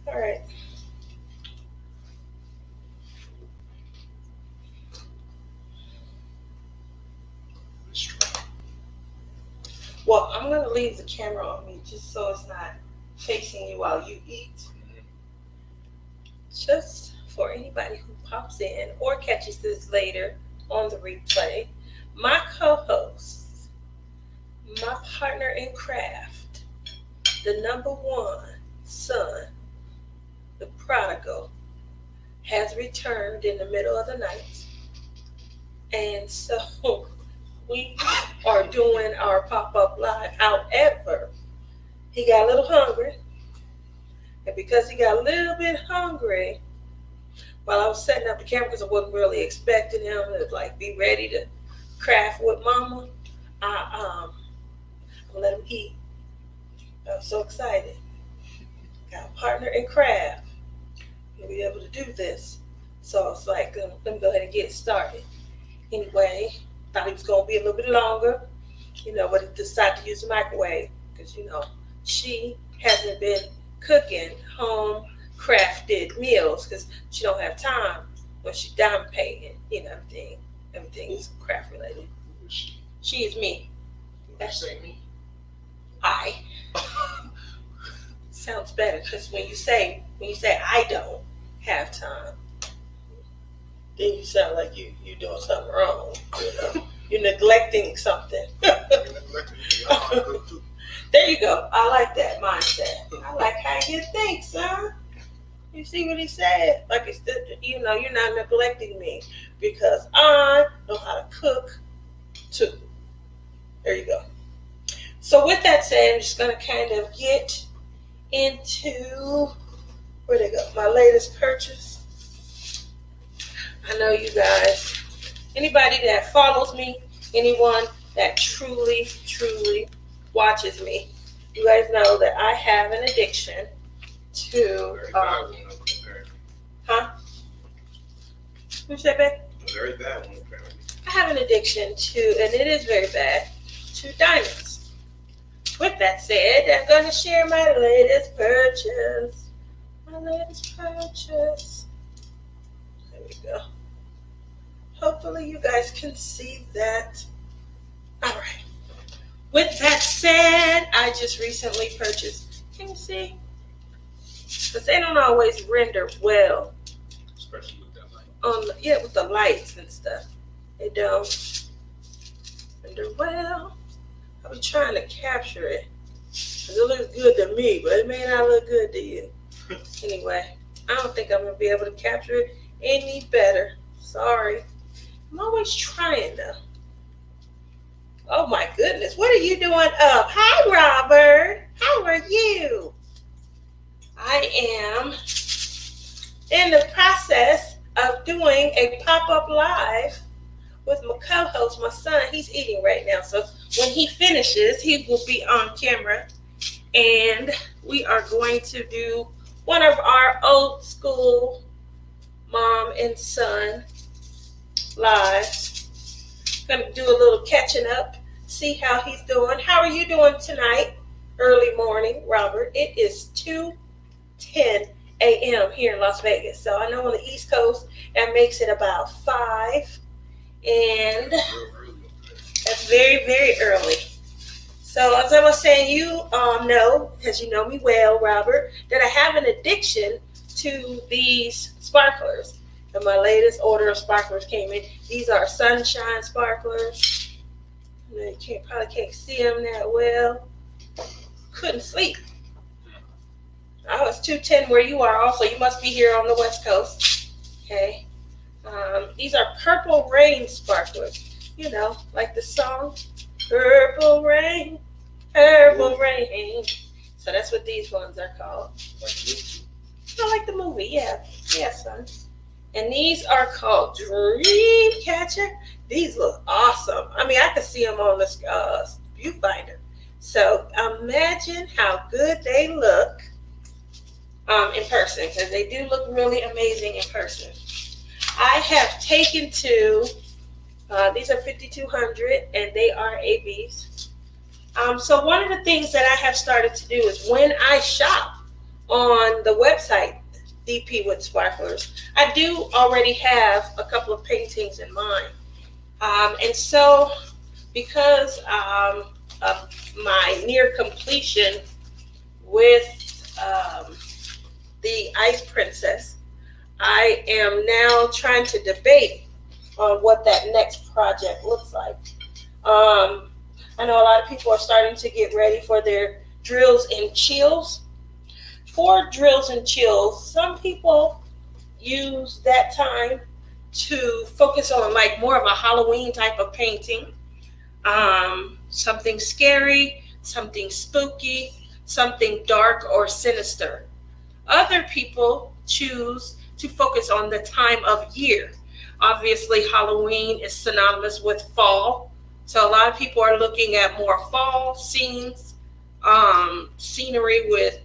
All right. Let's try. Well, I'm gonna leave the camera on me just so it's not facing you while you eat. Just for anybody who pops in or catches this later on the replay, my co-host, my partner in craft, the number one son, the prodigal, has returned in the middle of the night. And so we are doing our pop-up live. However, he got a little hungry. And because he got a little bit hungry, while I was setting up the camera, because I wasn't really expecting him to like be ready to craft with mama, I let him eat. I was so excited. Got a partner in craft. He'll be able to do this. So I was like, let me go ahead and get it started. Anyway, thought he was going to be a little bit longer, but he decided to use the microwave because, she hasn't been cooking home crafted meals because she don't have time when she diamond painting, everything is craft related. Who is she? She is me. When you say me. I sounds better because when you say I don't have time, then you sound like you doing something wrong. You're neglecting something. You neglected me. I cook too. There you go. I like that mindset. I like how you think, son. You see what he said? Like it's you're not neglecting me because I know how to cook too. There you go. So with that said, I'm just gonna kind of get into where they go. My latest purchase. I know you guys. Anybody that follows me, anyone that truly, truly watches me, you guys know that I have an addiction to. Very bad one, apparently. Huh? What'd you say, babe? A very bad one, apparently. I have an addiction to, and it is very bad, to diamonds. With that said, I'm going to share my latest purchase. My latest purchase. There we go. Hopefully you guys can see that. All right. With that said, I just recently purchased. Can you see? Because they don't always render well Especially with that light. with the lights and stuff. They don't render well. I've been trying to capture it. Because it looks good to me, but it may not look good to you. Anyway, I don't think I'm going to be able to capture it any better. Sorry. I'm always trying though. Oh my goodness, what are you doing up? Hi, Robert. How are you? I am in the process of doing a pop-up live with my co-host, my son. He's eating right now, so when he finishes, he will be on camera, and we are going to do one of our old school mom and son lives. Gonna do a little catching up, see how he's doing. How are you doing tonight? Early morning, Robert. It is 2:10 a.m. here in Las Vegas. So I know on the East Coast that makes it about 5, and Real early up there. that's very, very early. So as I was saying, you know, because you know me well, Robert, that I have an addiction to these sparklers. And my latest order of sparklers came in. These are sunshine sparklers. You probably can't see them that well. Couldn't sleep. I was 2:10 where you are also. You must be here on the West Coast. Okay. These are Purple Rain sparklers. You know, like the song, Purple Rain, Purple Rain. So that's what these ones are called. Like this. I like the movie, yeah. Yeah, son. And these are called Dreamcatcher. These look awesome. I mean, I could see them on the viewfinder. So imagine how good they look in person, because they do look really amazing in person. I have taken to, these are 5200 and they are ABs. So one of the things that I have started to do is when I shop, on the website, DP with Sparklers, I do already have a couple of paintings in mind. And so, because of my near completion with the Ice Princess, I am now trying to debate on what that next project looks like. I know a lot of people are starting to get ready for their drills and chills. For drills and chills, some people use that time to focus on like more of a Halloween type of painting, something scary, something spooky, something dark or sinister. Other people choose to focus on the time of year. Obviously, Halloween is synonymous with fall, so a lot of people are looking at more fall scenes, scenery with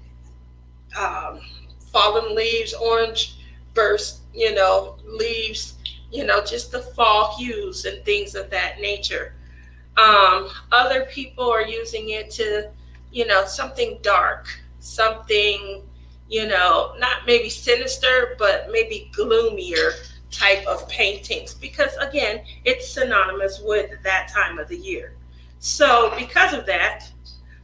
fallen leaves, orange burst, leaves, just the fall hues and things of that nature. Other people are using it to, something dark, something, not maybe sinister, but maybe gloomier type of paintings, because again, it's synonymous with that time of the year. So because of that,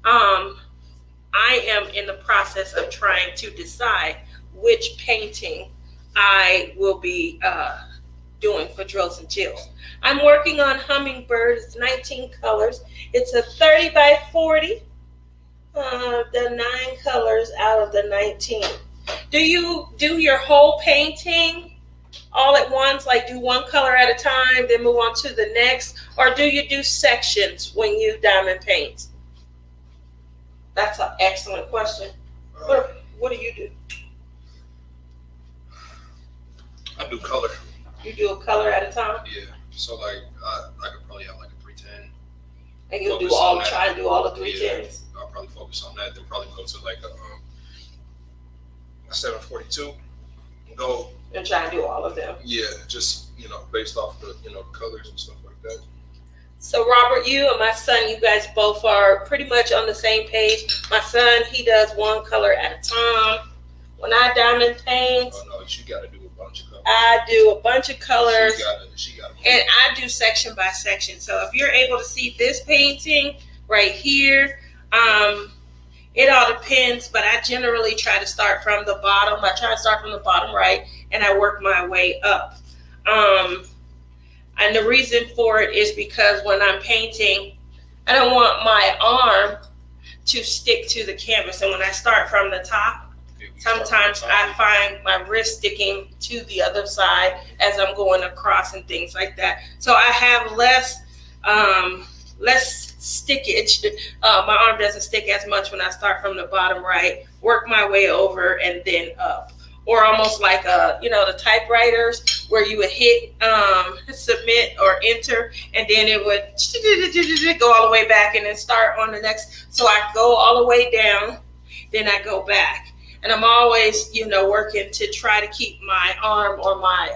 I am in the process of trying to decide which painting I will be doing for Drills and Chills. I'm working on Hummingbird. It's 19 colors. It's a 30 by 40. The 9 colors out of the 19. Do you do your whole painting all at once, like do one color at a time, then move on to the next? Or do you do sections when you diamond paint? That's an excellent question. What do you do? I do color. You do a color at a time? Yeah. So like I could probably have like a 310. And you'll try to do all the 310s? I'll probably focus on that. Then probably go to like a 742 and go. And try and do all of them. Yeah, just based off the colors and stuff like that. So Robert, you and my son, you guys both are pretty much on the same page. My son, he does one color at a time. When I diamond paint, oh no, she got to do a bunch of colors. I do a bunch of colors. She got and I do section by section. So if you're able to see this painting right here, it all depends, but I generally try to start from the bottom. I try to start from the bottom right, and I work my way up. And the reason for it is because when I'm painting, I don't want my arm to stick to the canvas. And when I start from the top, sometimes I find my wrist sticking to the other side as I'm going across and things like that. So I have less stickage. My arm doesn't stick as much when I start from the bottom right, work my way over and then up. Or almost like the typewriters where you would hit submit or enter, and then it would go all the way back and then start on the next. So I go all the way down, then I go back. And I'm always, working to try to keep my arm or my,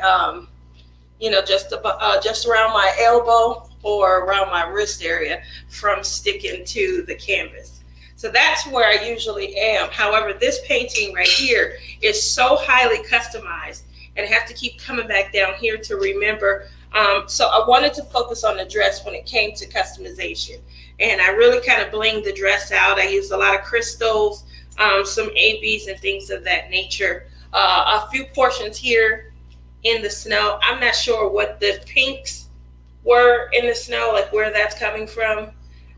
just around my elbow or around my wrist area from sticking to the canvas. So that's where I usually am. However, this painting right here is so highly customized, and I have to keep coming back down here to remember. So I wanted to focus on the dress when it came to customization. And I really kind of blinged the dress out. I used a lot of crystals, some ABs and things of that nature. A few portions here in the snow. I'm not sure what the pinks were in the snow, like where that's coming from.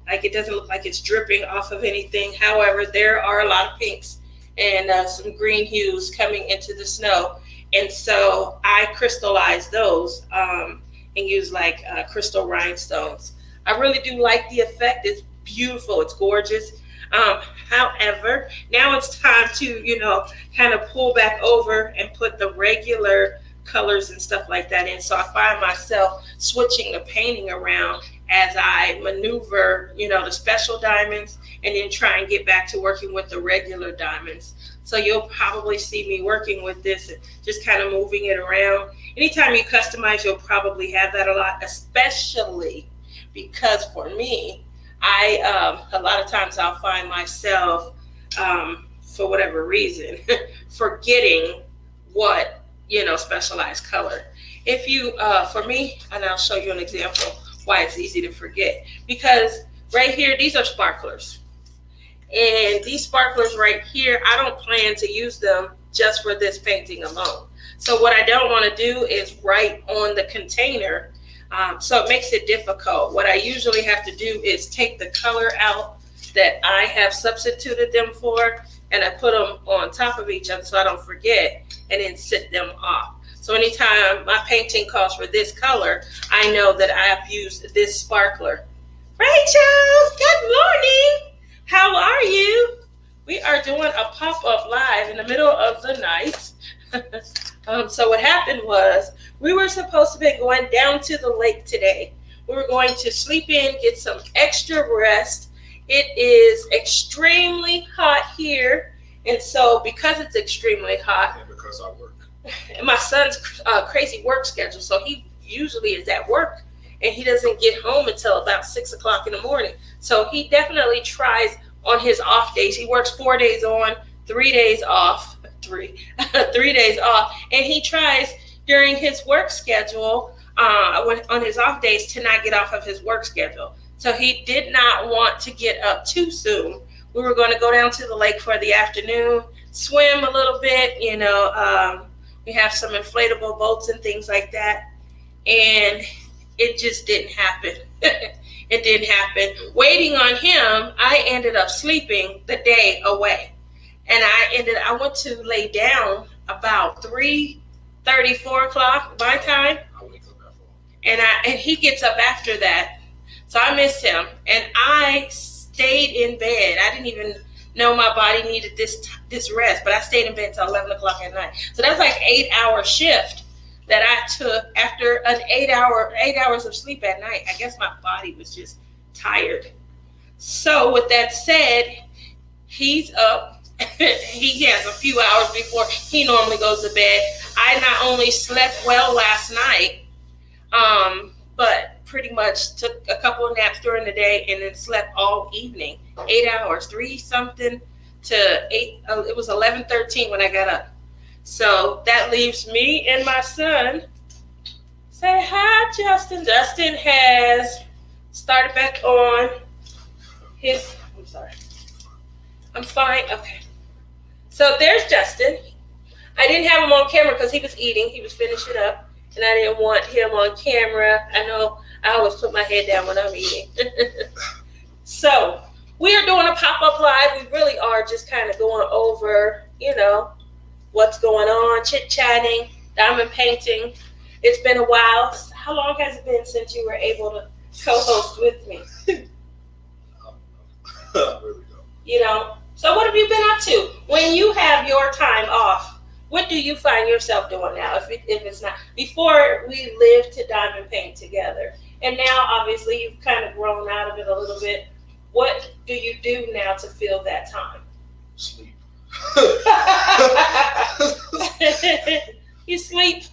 Like it doesn't look like it's dripping off of anything. However, there are a lot of pinks and some green hues coming into the snow. And so I crystallized those and use like crystal rhinestones. I really do like the effect. It's beautiful. It's gorgeous. However, now it's time to, kind of pull back over and put the regular colors and stuff like that in. So I find myself switching the painting around as I maneuver, the special diamonds, and then try and get back to working with the regular diamonds. So you'll probably see me working with this and just kind of moving it around. Anytime you customize, you'll probably have that a lot, especially because for me, a lot of times I'll find myself for whatever reason, forgetting what, specialized color. If you, for me, and I'll show you an example why it's easy to forget. Because right here, these are sparklers. And these sparklers right here, I don't plan to use them just for this painting alone. So what I don't want to do is write on the container. So it makes it difficult. What I usually have to do is take the color out that I have substituted them for, and I put them on top of each other so I don't forget, and then sit them off. So anytime my painting calls for this color, I know that I've used this sparkler. Rachel, good morning. How are you? We are doing a pop-up live in the middle of the night. So what happened was we were supposed to be going down to the lake today. We were going to sleep in, get some extra rest. It is extremely hot here. And so because it's extremely hot, And because I work. and my son's crazy work schedule, so he usually is at work and he doesn't get home until about 6 o'clock in the morning. So he definitely tries on his off days. He works 4 days on, 3 days off, 3 days off, and he tries during his work schedule on his off days to not get off of his work schedule. So he did not want to get up too soon. We were going to go down to the lake for the afternoon, swim a little bit, we have some inflatable boats and things like that. And it just didn't happen. It didn't happen. Waiting on him, I ended up sleeping the day away. And I went to lay down about 3:30, 4 o'clock my time. I wake up at 4. And he gets up after that. So I missed him. And I stayed in bed. I didn't even know my body needed this rest, but I stayed in bed till 11 o'clock at night. So that's like 8-hour shift that I took after an 8 hours of sleep at night. I guess my body was just tired. So with that said, he's up. He has a few hours before he normally goes to bed. I not only slept well last night, but pretty much took a couple of naps during the day and then slept all evening. 8 hours, 3 something to 8. It was 11:13 when I got up. So that leaves me and my son. Say hi, Justin. Justin has started back on his. I'm sorry. I'm fine. Okay. So there's Justin. I didn't have him on camera because he was eating. He was finishing up, and I didn't want him on camera. I know I always put my head down when I'm eating. So we are doing a pop-up live. We really are just kind of going over, what's going on, chit-chatting, diamond painting. It's been a while. How long has it been since you were able to co-host with me? I really don't. So what have you been up to? When you have your time off, what do you find yourself doing now? If it's not, before we lived to diamond paint together, and now obviously you've kind of grown out of it a little bit. What do you do now to fill that time? Sleep. You sleep.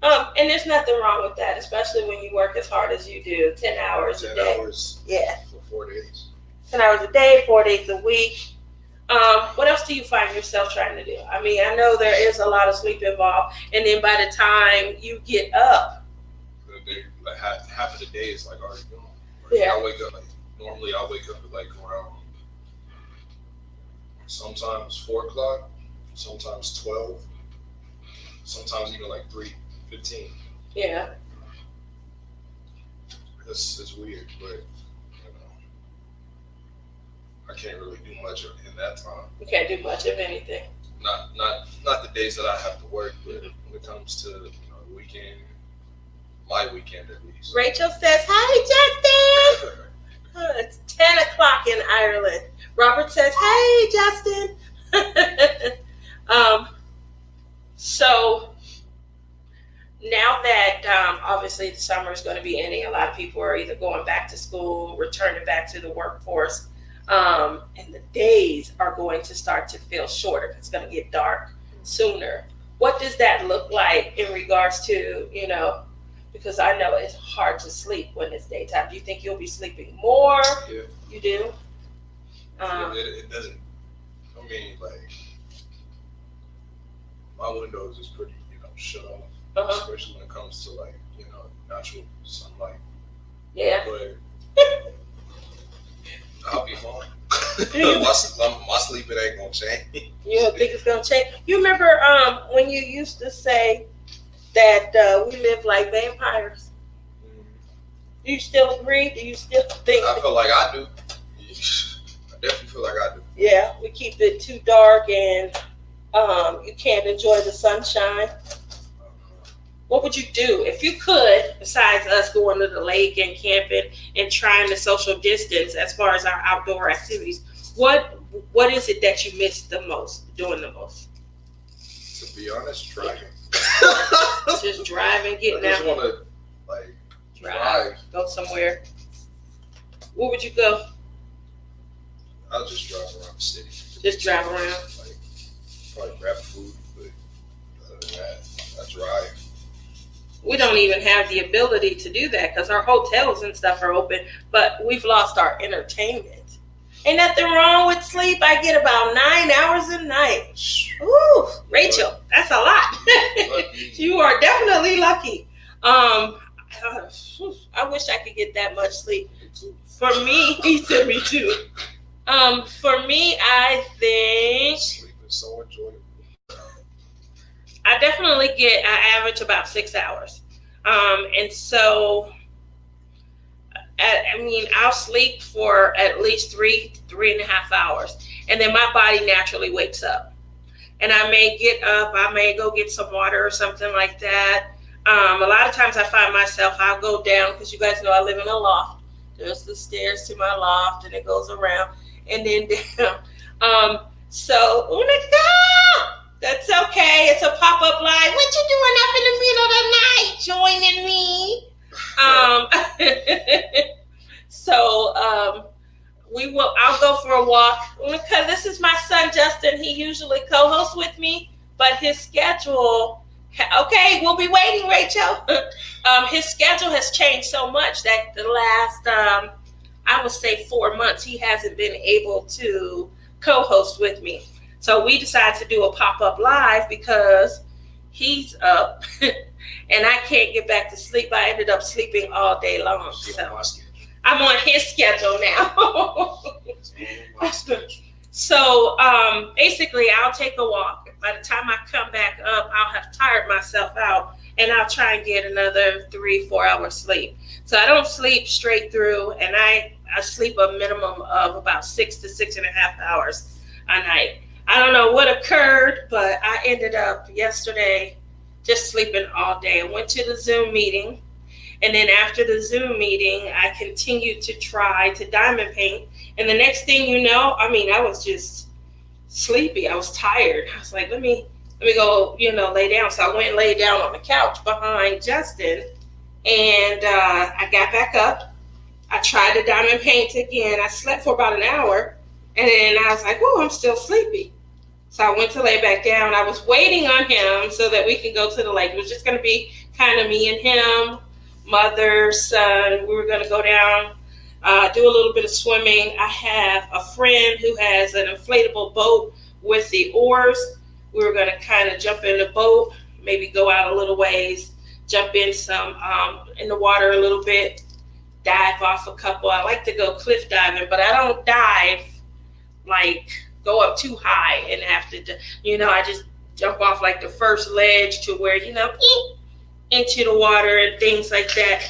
And there's nothing wrong with that, especially when you work as hard as you do, 10 hours a 10 day. hours Yeah. for 4 days. 10 hours a day, 4 days a week. What else do you find yourself trying to do? I mean, I know there is a lot of sleep involved, and then by the time you get up, Like half of the day is like already gone. Yeah. I wake up normally I wake up at like around sometimes 4 o'clock, sometimes 12, sometimes even like 3:15. yeah, It's weird, but I can't really do much in that time. you can't do much of anything. Not the days that I have to work, but when it comes to the weekend, my weekend at least. Rachel says, hi, Justin. It's 10 o'clock in Ireland. Robert says, hey, Justin. So now that obviously the summer is going to be ending, a lot of people are either going back to school, returning back to the workforce, and the days are going to start to feel shorter. It's going to get dark sooner. What does that look like in regards to, because I know it's hard to sleep when it's daytime. Do you think you'll be sleeping more? Yeah. You do? It doesn't. I mean, like, my windows is pretty, shut off, especially when it comes to, like, natural sunlight. Yeah. But I'll be fine. my sleep, it ain't gonna change. You don't think it's gonna change? You remember when you used to say that we live like vampires? Do you still agree? Do you still think? I feel like I do. I definitely feel like I do. Yeah, we keep it too dark and you can't enjoy the sunshine. What would you do if you could, besides us going to the lake and camping and trying to social distance as far as our outdoor activities? What is it that you miss the most, doing the most? To be honest, driving. Just driving, getting out. I just want to, like, drive. Go somewhere. Where would you go? I'll just drive around the city. Just drive around? Like, probably grab food, but other than that, I drive. We don't even have the ability to do that because our hotels and stuff are open, but we've lost our entertainment. Ain't nothing wrong with sleep. I get about 9 hours a night. Ooh, Rachel, that's a lot. You are definitely lucky. I wish I could get that much sleep. For me, he said me too. For me, I think sleep is so enjoyable. I definitely I average about 6 hours. And so, I'll sleep for at least 3.5 hours. And then my body naturally wakes up. And I may get up, I may go get some water or something like that. A lot of times I find myself, I'll go down, because you guys know I live in a loft. There's the stairs to my loft, and it goes around and then down. So, Unica! That's okay. It's a pop-up live. What you doing up in the middle of the night joining me? So I'll go for a walk. Because this is my son, Justin. He usually co-hosts with me, but his schedule, okay, we'll be waiting, Rachel. His schedule has changed so much that the last, I would say 4 months, he hasn't been able to co-host with me. So we decided to do a pop-up live because he's up and I can't get back to sleep. I ended up sleeping all day long. So I'm on his schedule now. So basically, I'll take a walk. By the time I come back up, I'll have tired myself out and I'll try and get another 3-4 hours sleep. So I don't sleep straight through, and I sleep a minimum of about 6 to 6.5 hours a night. I don't know what occurred, but I ended up yesterday just sleeping all day. I went to the Zoom meeting, and then after the Zoom meeting, I continued to try to diamond paint. And the next thing you know, I was just sleepy. I was tired. I was like, let me go, lay down. So I went and laid down on the couch behind Justin, and I got back up. I tried to diamond paint again. I slept for about an hour, and then I was like, oh, I'm still sleepy. So I went to lay back down. I was waiting on him so that we could go to the lake. It was just going to be kind of me and him, mother, son. We were going to go down, do a little bit of swimming. I have a friend who has an inflatable boat with the oars. We were going to kind of jump in the boat, maybe go out a little ways, jump in in the water a little bit, dive off a couple. I like to go cliff diving, but I don't dive like go up too high and have to, I just jump off like the first ledge to where, into the water and things like that.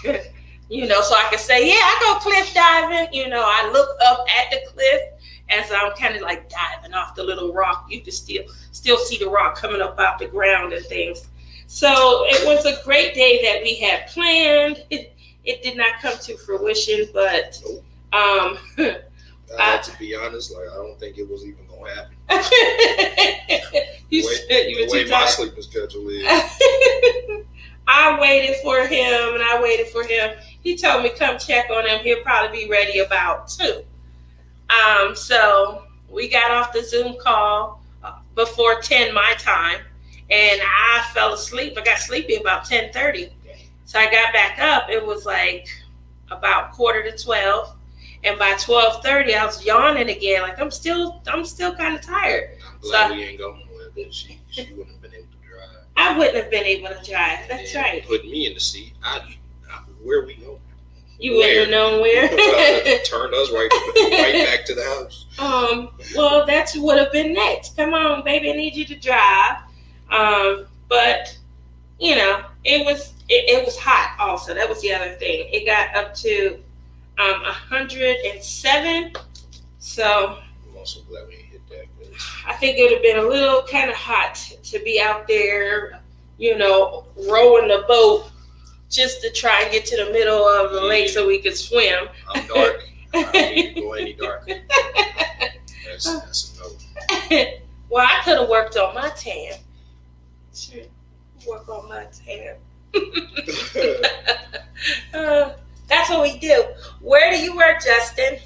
So I can say, yeah, I go cliff diving. I look up at the cliff as I'm kind of like diving off the little rock. You can still see the rock coming up out the ground and things. So it was a great day that we had planned. It did not come to fruition, but to be honest, I don't think it was even going to happen. The way my sleeping schedule is. I waited for him. He told me come check on him. He'll probably be ready about 2. So we got off the Zoom call before 10 my time, and I fell asleep. I got sleepy about 10:30. So I got back up. It was like about 11:45. and by 12:30 I was yawning again. Like I'm still kind of tired. I'm glad we ain't going nowhere because she wouldn't have been able to drive. I wouldn't have been able to drive. That's And right. Put me in the seat. Where we go? You wouldn't have known where. Turned us right back to the house. Well, that would have been next. Come on, baby, I need you to drive. But you know, it was hot. Also, that was the other thing. It got up to 107. So I'm also glad we ain't hit that. I think it would have been a little kind of hot to be out there, you know, rowing the boat just to try and get to the middle of the lake so we could swim. I'm dark. I don't need to go any darker. That's a no. Well, I could have worked on my tan. Sure, work on my tan. That's what we do. Where do you work, Justin?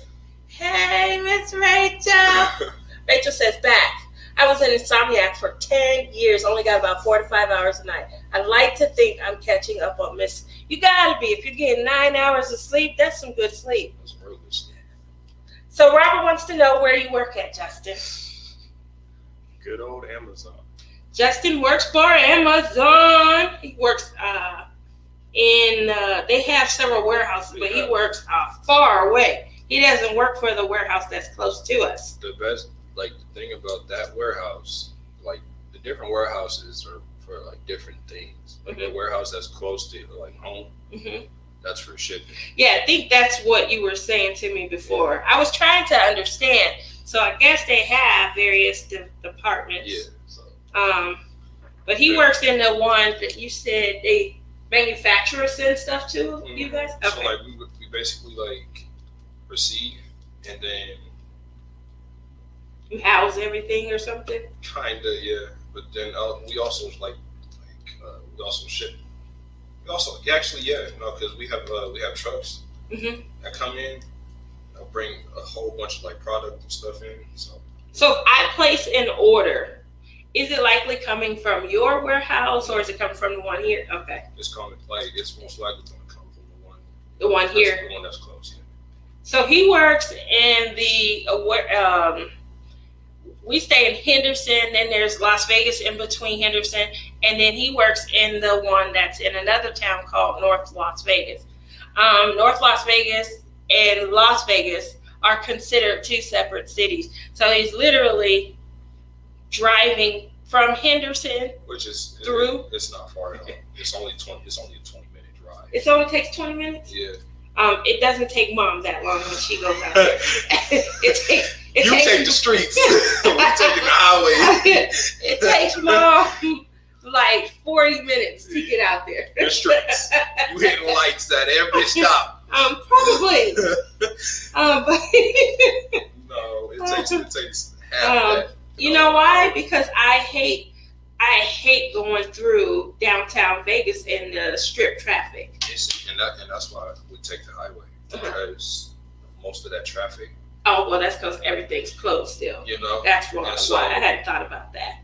Hey, Miss Rachel. Rachel says back. I was an insomniac for 10 years, only got about 4 to 5 hours a night. I like to think I'm catching up on miss. You gotta be. If you're getting 9 hours of sleep, that's some good sleep. That's real good sleep. So Robert wants to know where you work at, Justin. Good old Amazon. Justin works for Amazon. He works they have several warehouses, but he works far away. He doesn't work for the warehouse that's close to us. The best, like, the thing about that warehouse, like, the different warehouses are for, like, different things. Like, the warehouse that's close to, like, home, that's for shipping. Yeah, I think that's what you were saying to me before. I was trying to understand. So I guess they have various departments. Yeah. So. But he works in the one that you said they manufacturers and stuff too, you guys? Okay. So, like, we basically, like, receive and then you house everything or something? Kinda, yeah. But then we also we also ship. We also because we have trucks that come in, bring a whole bunch of like product and stuff in. So if I place an order, is it likely coming from your warehouse or is it coming from the one here? Okay. It's coming it's most likely going to come from the one here. The one that's close. Yeah. So he works in the we stay in Henderson, then there's Las Vegas in between Henderson, and then he works in the one that's in another town called North Las Vegas. North Las Vegas and Las Vegas are considered two separate cities. So he's literally driving from Henderson, which is through. It's not far at all. It's only a 20-minute drive. It only takes 20 minutes? Yeah. It doesn't take Mom that long when she goes out there. You take the streets. We taking the highway. It takes Mom like 40 minutes to get out there. The streets. You hitting lights at every stop. Probably. No, it takes half that. You know why? Because I hate going through downtown Vegas in the strip traffic. And that's why we take the highway, because most of that traffic. Oh, well, that's because everything's closed still. You know? That's why. I hadn't thought about that.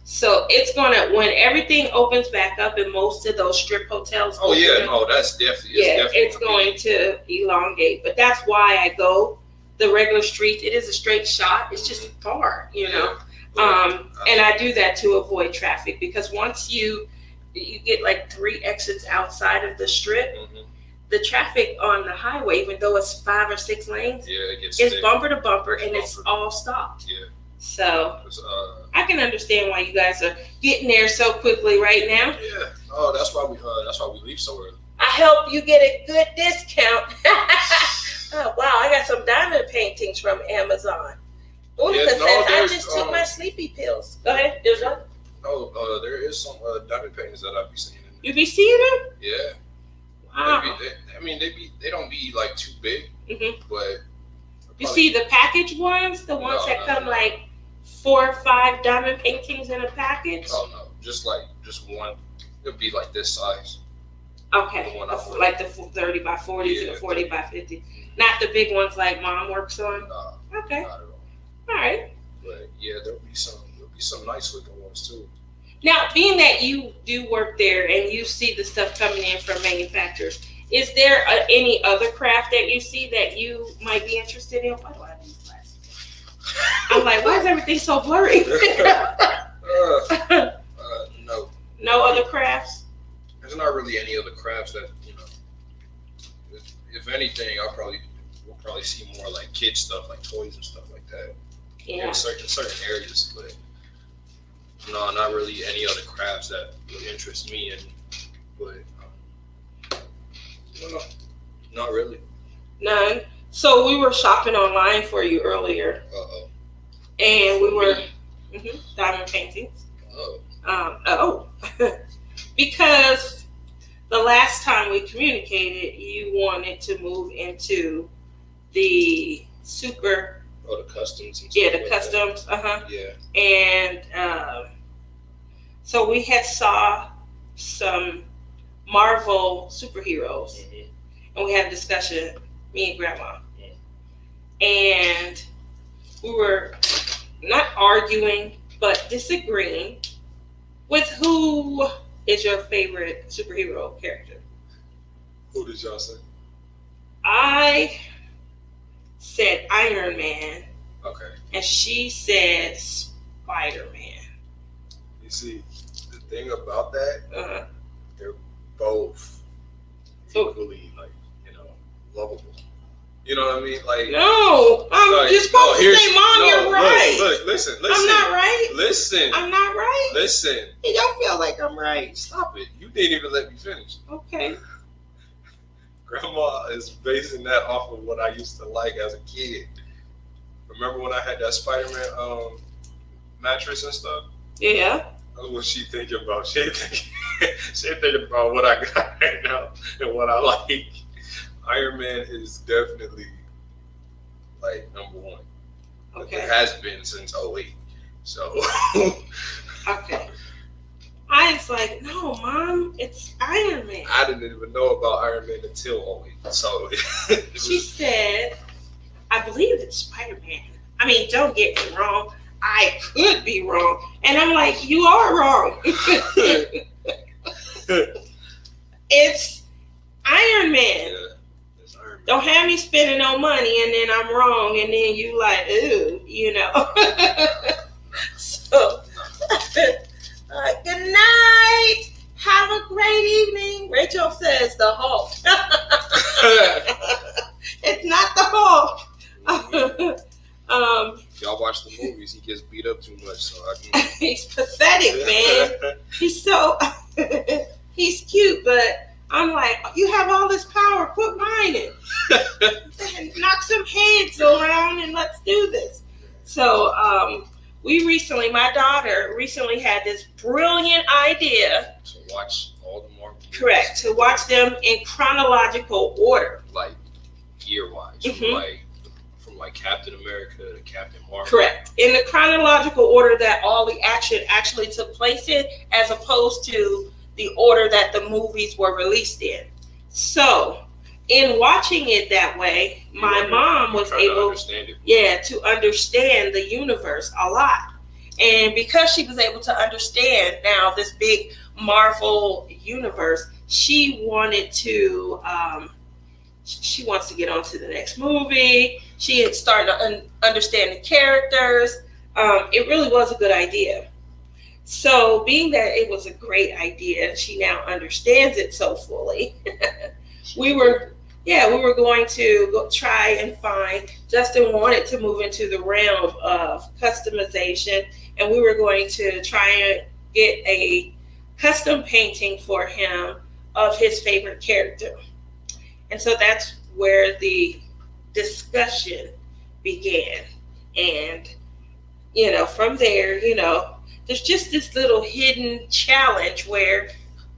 So it's when everything opens back up in most of those strip hotels. Oh, yeah. No, that's definitely. It's going to elongate. But that's why I go the regular streets. It is a straight shot. It's just far, you know. And I do that to avoid traffic, because once you get like 3 exits outside of the strip, the traffic on the highway, even though it's 5 or 6 lanes, it's bumper to bumper, and it's all stopped. Yeah. So I can understand why you guys are getting there so quickly right now. Yeah. Oh, that's why we leave so early. I hope you get a good discount. Oh wow, I got some diamond paintings from Amazon. Unica says I just took my sleepy pills. Go ahead. There's one. No, there is some diamond paintings that I be seeing. You be seeing them? Yeah. Wow. They don't be like too big, but you see the package ones, the ones that come like 4 or 5 diamond paintings in a package. Oh no, just one. It'll be like this size. Okay, like the 30 by 40s and the 40 by 50, not the big ones like Mom works on. No, okay, not at all. All right. But yeah, there'll be some nice looking ones too. Now, being that you do work there and you see the stuff coming in from manufacturers, Is there any other craft that you see that you might be interested in? Why do I have these glasses? I'm like, why is everything so blurry? No. No other crafts? There's not really any other crafts that, if anything, we'll probably see more like kid stuff, like toys and stuff like that. Yeah. In certain areas, but no, not really any other crafts that would interest me. But no, not really. None. So we were shopping online for you earlier. Uh-oh. And we were diamond paintings. Because the last time we communicated, you wanted to move into the super. Oh, the customs. And Yeah, stuff the like customs. Yeah. And so we had saw some Marvel superheroes, and we had a discussion, me and Grandma, and we were not arguing, but disagreeing with who is your favorite superhero character. Who did y'all say? I said Iron Man. Okay. And she said Spider-Man. You see, the thing about that, they're both equally, lovable. You know what I mean? Like, no, you're supposed to say, Mom, you're right. Look, listen. I'm not right. Listen. I'm not right. Listen. You don't feel like I'm right. Stop it. You didn't even let me finish. Okay. Grandma is basing that off of what I used to like as a kid. Remember when I had that Spider-Man mattress and stuff? Yeah. That's what she thinking about. She thinking about what I got right now and what I like. Iron Man is definitely number one. Okay. It has been since 2008. So. Okay. I was like, no, Mom, it's Iron Man. I didn't even know about Iron Man until 2008. So. She said, I believe it's Spider-Man. I mean, don't get me wrong. I could be wrong. And I'm like, you are wrong. It's Iron Man. Yeah, it's Iron Man. Don't have me spending no money and then I'm wrong and then you like, ooh, So, good night. Have a great evening. Rachel says the Hulk. It's not the Hulk. Y'all watch the movies, he gets beat up too much, so I can. He's pathetic, man. He's so he's cute, but I'm like, you have all this power, quit whining. Knock some heads around and let's do this. So my daughter recently had this brilliant idea To watch all the Marvel movies. Correct, to watch them in chronological order. Like year-wise, from Captain America to Captain Marvel. Correct. In the chronological order that all the action actually took place in, as opposed to the order that the movies were released in. So, in watching it that way, my mom was able to understand the universe a lot. And because she was able to understand now this big Marvel universe, she wanted to she wants to get on to the next movie. She had started to understand the characters. It really was a good idea. So being that it was a great idea, she now understands it so fully. we were going to go try and find, Justin wanted to move into the realm of customization, and we were going to try and get a custom painting for him of his favorite character. And so that's where the discussion began. And, from there, there's just this little hidden challenge where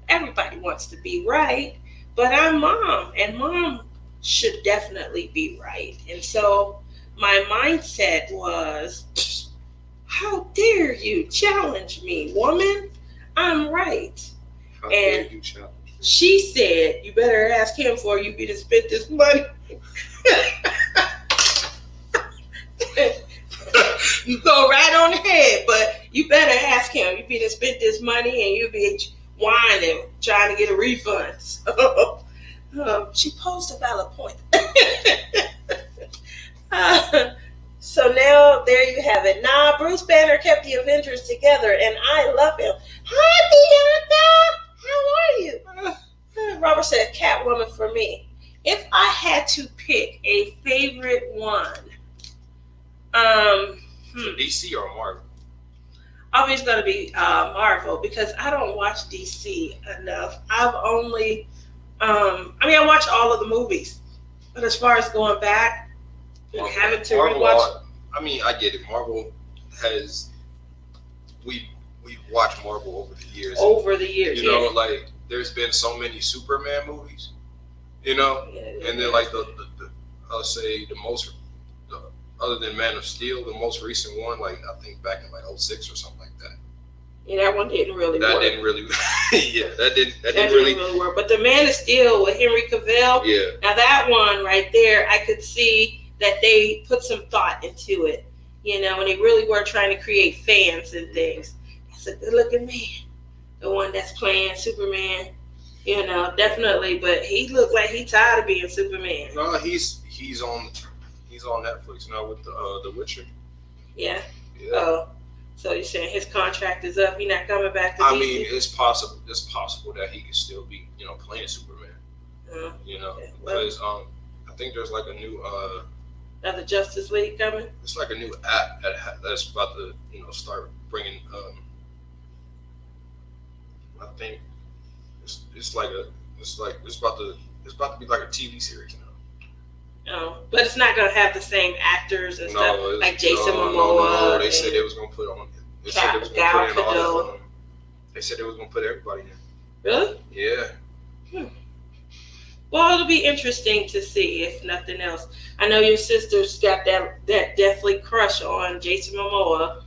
everybody wants to be right, but I'm Mom, and Mom should definitely be right. And so my mindset was, how dare you challenge me, woman? I'm right. How dare you challenge me? She said, you better ask him before you be to spend this money. You go right on the head, but you better ask him. You be to spend this money and you be whining, trying to get a refund. So, She posed a valid point. So now there you have it. Nah, Bruce Banner kept the Avengers together, and I love him. Hi, Bianca. How are you? Robert said, Catwoman for me. If I had to pick a favorite one, DC or Marvel? Always going to be Marvel, because I don't watch DC enough. I've only, I watch all of the movies, but as far as going back and having to rewatch. I get it. Marvel has, we've watched Marvel over the years. You know, like there's been so many Superman movies, you know, and then like the I'll say the most, other than Man of Steel, the most recent one, like I think back in like 2006 or something like that. Yeah, that one didn't really work. That didn't really work. But the Man of Steel with Henry Cavill, now that one right there, I could see that they put some thought into it, you know, and they really were trying to create fans and things. That's a good looking man, the one that's playing Superman, you know, definitely. But he looked like he tired of being Superman. No, he's on Netflix now with the Witcher. Yeah. Oh, so you're saying his contract is up? He's not coming back to DC? I mean, it's possible that he could still be, you know, playing Superman. You know, because I think there's like a new another Justice League coming. It's like a new app that's about to, you know, start bringing. I think it's about to be like a TV series now. Oh, but it's not gonna have the same actors and stuff like Jason Momoa. No. They said they was gonna put on. They said they was gonna put in all. They said they was gonna put everybody in. Really? Yeah. Well, it'll be interesting to see, if nothing else. I know your sister's got that deathly crush on Jason Momoa,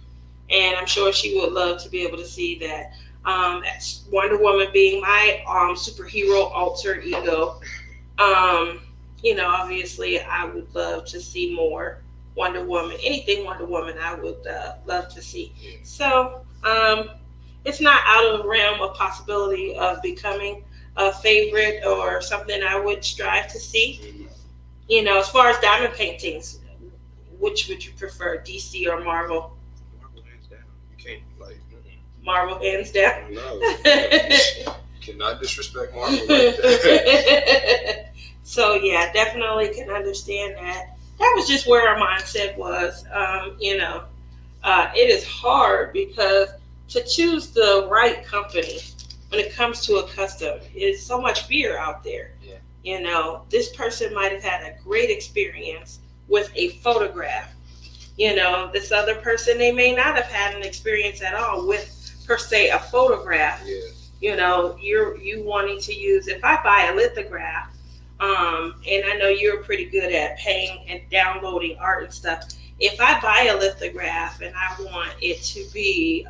and I'm sure she would love to be able to see that. Wonder Woman being my superhero alter ego. You know, obviously, I would love to see more Wonder Woman. Anything Wonder Woman, I would love to see. So, it's not out of the realm of possibility of becoming a favorite or something I would strive to see. You know, as far as diamond paintings, which would you prefer, DC or Marvel? Marvel hands down. You can't Marvel hands down. No, you cannot disrespect Marvel like that. So yeah, definitely can understand that. That was just where our mindset was. You know, it is hard because to choose the right company when it comes to a custom is so much fear out there. Yeah. You know, this person might have had a great experience with a photograph. You know, this other person, they may not have had an experience at all with, per se, a photograph. Yeah. You know, you wanting to use, if I buy a lithograph, and I know you're pretty good at paying and downloading art and stuff. If I buy a lithograph and I want it to be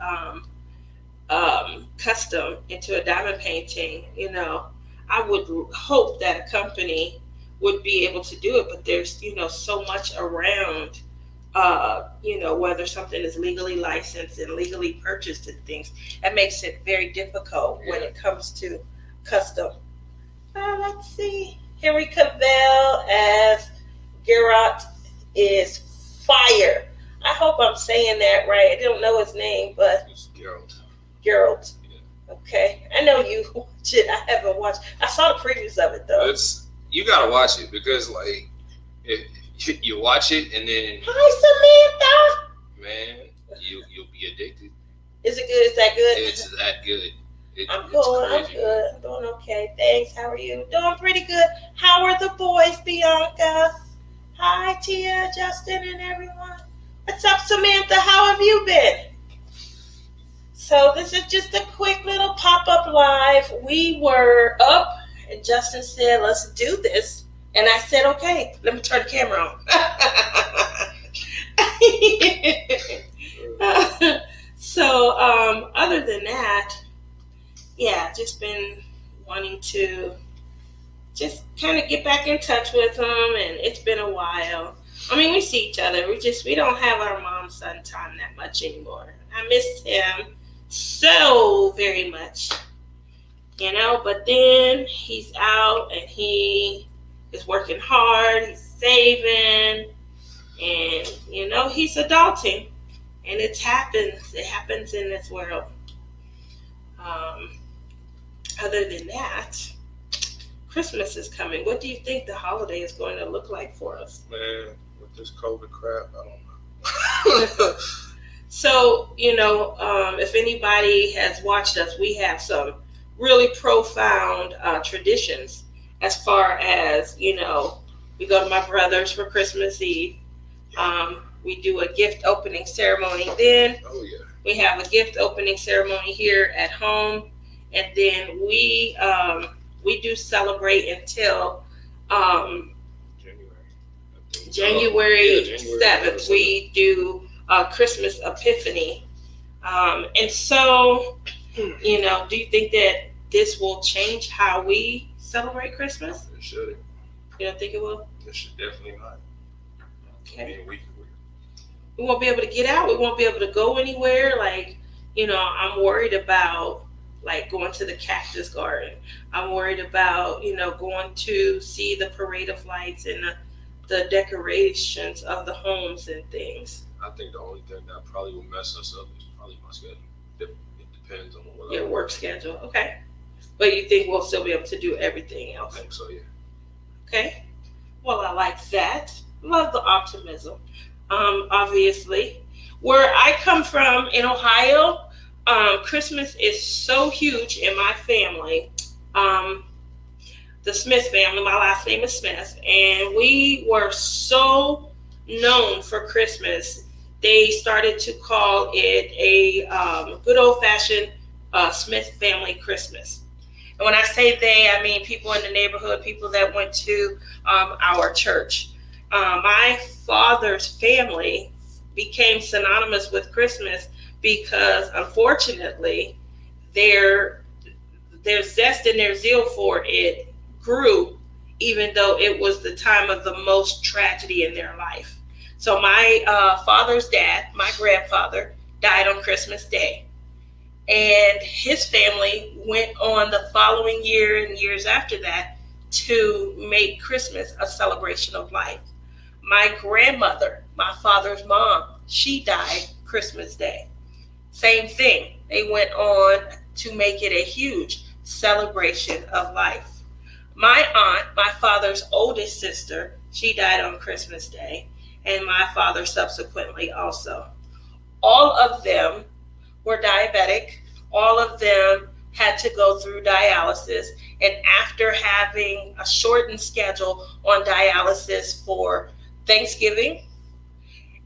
custom into a diamond painting, you know, I would hope that a company would be able to do it. But there's, you know, so much around, you know, whether something is legally licensed and legally purchased and things, that makes it very difficult when it comes to custom. Let's see. Henry Cavill as Geralt is fire. I hope I'm saying that right. I don't know his name, but it's Geralt. Geralt. Yeah. Okay. I know you watch it. I haven't watched. I saw the previews of it though. You gotta watch it because like you watch it and then hi Samantha. Man, you'll be addicted. Is it good? Is that good? It's that good. I'm good. I'm doing okay. Thanks. How are you? Doing pretty good. How are the boys, Bianca? Hi, Tia, Justin, and everyone. What's up, Samantha? How have you been? So this is just a quick little pop-up live. We were up, and Justin said, let's do this. And I said, okay, let me turn the camera on. So other than that, yeah, just been wanting to just kind of get back in touch with him, and it's been a while. I mean, we see each other. We don't have our mom-son time that much anymore. I miss him so very much. But then he's out and he is working hard, he's saving, and, he's adulting. And it happens in this world. Um, Other than that, Christmas is coming. What do you think the holiday is going to look like for us? Man, with this COVID crap, I don't know. So, if anybody has watched us, we have some really profound traditions as far as, we go to my brother's for Christmas Eve. We do a gift opening ceremony then. Oh, yeah. We have a gift opening ceremony here at home. And then we do celebrate until January 7th. We do Christmas Epiphany. And so, do you think that this will change how we celebrate Christmas? It should. You don't think it will? It should definitely not. Okay. We won't be able to get out. We won't be able to go anywhere. I'm worried about going to the cactus garden. I'm worried about, going to see the parade of lights and the decorations of the homes and things. I think the only thing that probably will mess us up is probably my schedule. It depends on what your work schedule. Okay. But you think we'll still be able to do everything else? I think so, yeah. Okay. Well, I like that. Love the optimism. Obviously, where I come from in Ohio, Christmas is so huge in my family. The Smith family, my last name is Smith, and we were so known for Christmas. They started to call it a good old-fashioned Smith family Christmas. And when I say they, I mean people in the neighborhood, people that went to our church. My father's family became synonymous with Christmas because, unfortunately, their zest and their zeal for it grew, even though it was the time of the most tragedy in their life. So my father's dad, my grandfather, died on Christmas Day. And his family went on the following year and years after that to make Christmas a celebration of life. My grandmother, my father's mom, she died Christmas Day. Same thing. They went on to make it a huge celebration of life. My aunt, my father's oldest sister, she died on Christmas Day, and my father subsequently also. All of them were diabetic. All of them had to go through dialysis, and after having a shortened schedule on dialysis for Thanksgiving,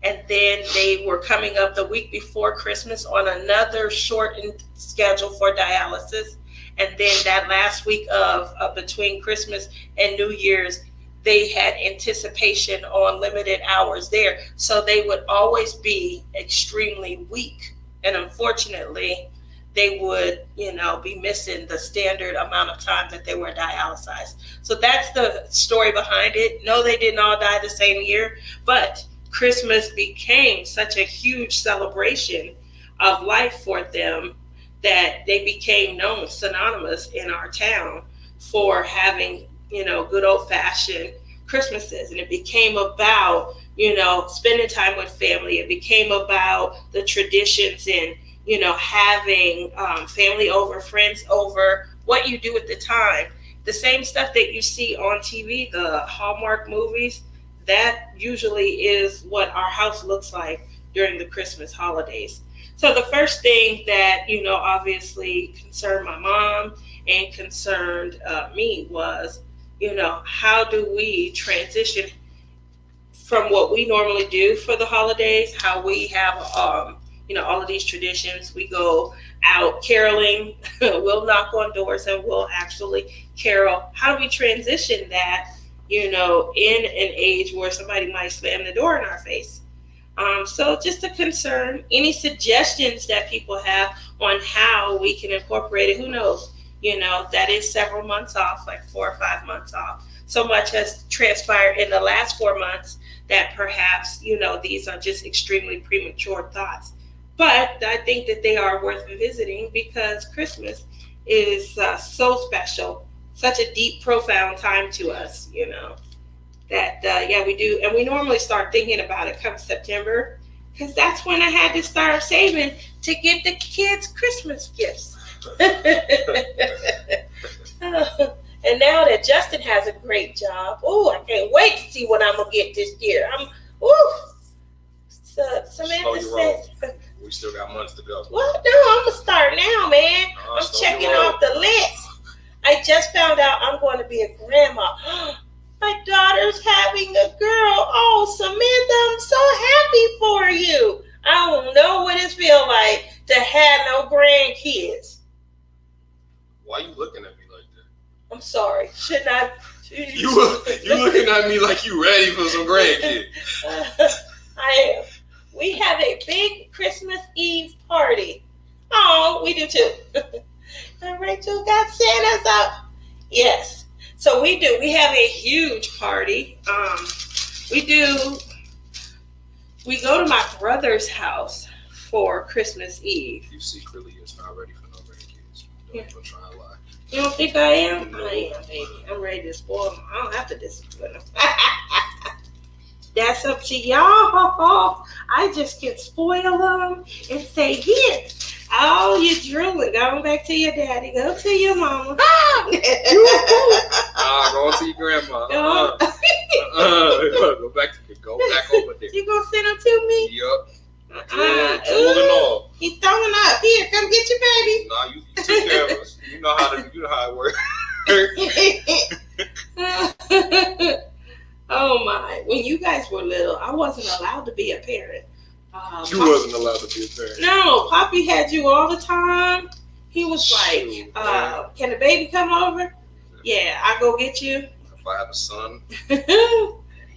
and then they were coming up the week before Christmas on another shortened schedule for dialysis, and then that last week of between Christmas and New Year's, they had anticipation on limited hours there, so they would always be extremely weak, and unfortunately they would, be missing the standard amount of time that they were dialyzed. So that's the story behind it. No, they didn't all die the same year, but Christmas became such a huge celebration of life for them that they became known, synonymous in our town for having, good old-fashioned Christmases. And it became about, spending time with family. It became about the traditions and, having family over, friends over, what you do at the time. The same stuff that you see on TV, the Hallmark movies, that usually is what our house looks like during the Christmas holidays. So the first thing that, obviously concerned my mom and concerned me was, how do we transition from what we normally do for the holidays, how we have, all of these traditions. We go out caroling, we'll knock on doors and we'll actually carol. How do we transition that, in an age where somebody might slam the door in our face? So just a concern. Any suggestions that people have on how we can incorporate it, who knows? That is several months off, like 4 or 5 months off. So much has transpired in the last 4 months that perhaps, these are just extremely premature thoughts. But I think that they are worth visiting because Christmas is so special, such a deep, profound time to us, that, yeah, we do. And we normally start thinking about it come September, because that's when I had to start saving to get the kids Christmas gifts. And now that Justin has a great job, I can't wait to see what I'm going to get this year. Samantha said, we still got months to go. Well, no, I'm going to start now, man. I'm checking off the list. I just found out I'm going to be a grandma. My daughter's having a girl. Oh, Samantha, I'm so happy for you. I don't know what it feels like to have no grandkids. Why are you looking at me like that? I'm sorry. Shouldn't I? You looking at me like you ready for some grandkids. I am. We have a big Christmas Eve party. Oh, we do too. And Rachel got Santa's up. Yes. So we do. We have a huge party. We go to my brother's house for Christmas Eve. You secretly is not ready for no grandkids. Don't try to lie. You don't think I am? No. I am, baby. I'm ready to spoil them. I don't have to discipline them. That's up to y'all. I just can spoil them and say, here. Oh, you're drooling. Going back to your daddy. Go to your mama. Go to your grandma. Go back over there. You gonna send them to me? Yup. Drooling off. He's throwing up. Here, come get your baby. Nah, you took care of us. You know how it works. Oh my! When you guys were little, I wasn't allowed to be a parent. You wasn't allowed to be a parent. No, Poppy had you all the time. He was like, "Can the baby come over?" Yeah, I go get you. If I have a son, and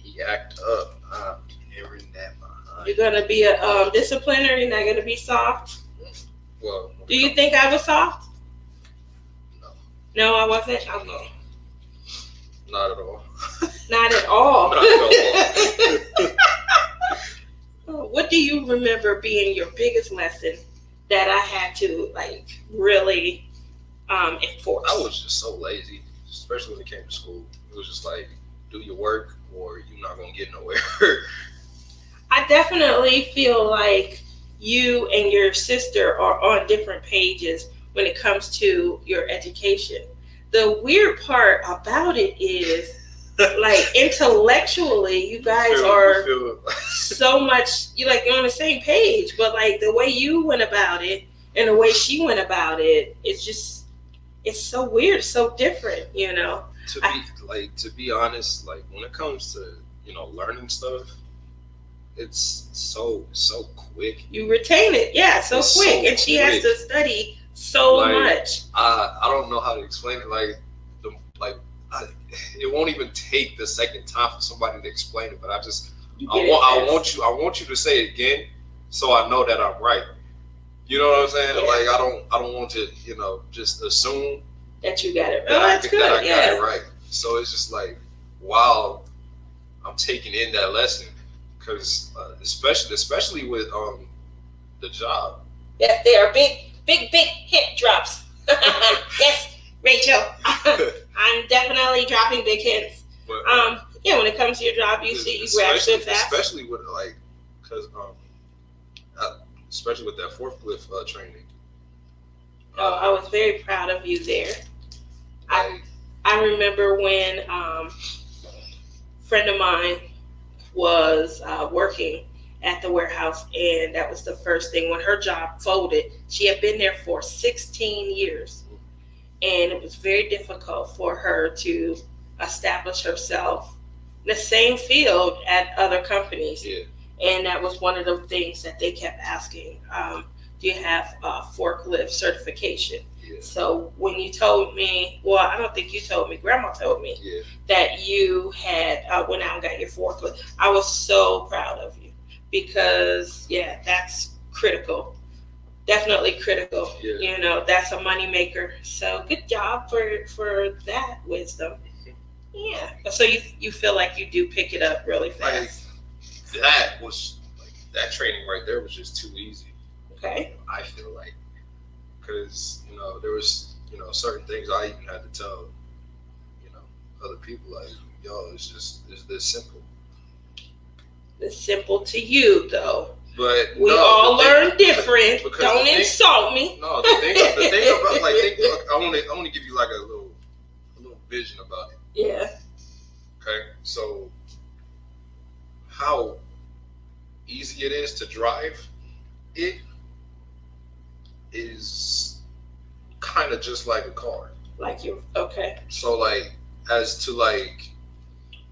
he act up, I'm hearing that behind. You're gonna be a discipliner. You're not gonna be soft. Well, do you think I was soft? No. No, I wasn't. Okay. No. Not at all. Not at all. Not at all. What do you remember being your biggest lesson that I had to really enforce? I was just so lazy, especially when it came to school. It was just like, do your work or you're not gonna get nowhere. I definitely feel like you and your sister are on different pages when it comes to your education. The weird part about it is, intellectually, you guys are so much, you're on the same page, but the way you went about it and the way she went about it, it's so weird, so different, To be honest, when it comes to, learning stuff, it's so quick. You retain it, yeah, so quick, and she has to study so much. I don't know how to explain it. It won't even take the second time for somebody to explain it. But I want you to say it again, so I know that I'm right. You know what I'm saying? Yeah. I don't want to, just assume that you got it. That's good. That I got it right. So it's just wow, I'm taking in that lesson because especially with the job. Yes, they are big hit drops. Yes, Rachel. I'm definitely dropping big hits. But, when it comes to your job, you grab shit fast. Especially with because especially with that forklift training. I was very proud of you there. I remember when a friend of mine was working at the warehouse, and that was the first thing when her job folded. She had been there for 16 years, and it was very difficult for her to establish herself in the same field at other companies. Yeah. And that was one of the things that they kept asking. Do you have forklift certification? Yeah. So when you told me, well, I don't think you told me, Grandma told me that you had went out and got your forklift. I was so proud of you because, that's critical. Definitely critical. Yeah. That's a money maker. So good job for that wisdom. Yeah. So you feel like you do pick it up really fast. That was that training right there was just too easy. Okay. I feel like because there was certain things I even had to tell, other people, like, yo, it's this simple. It's simple to you, though. But we all learn different. Don't insult me. No, the thing about I want to give you like a little vision about it. Yeah. Okay, so how easy it is to drive, it is kind of just like a car. Like you, okay. So like, as to like,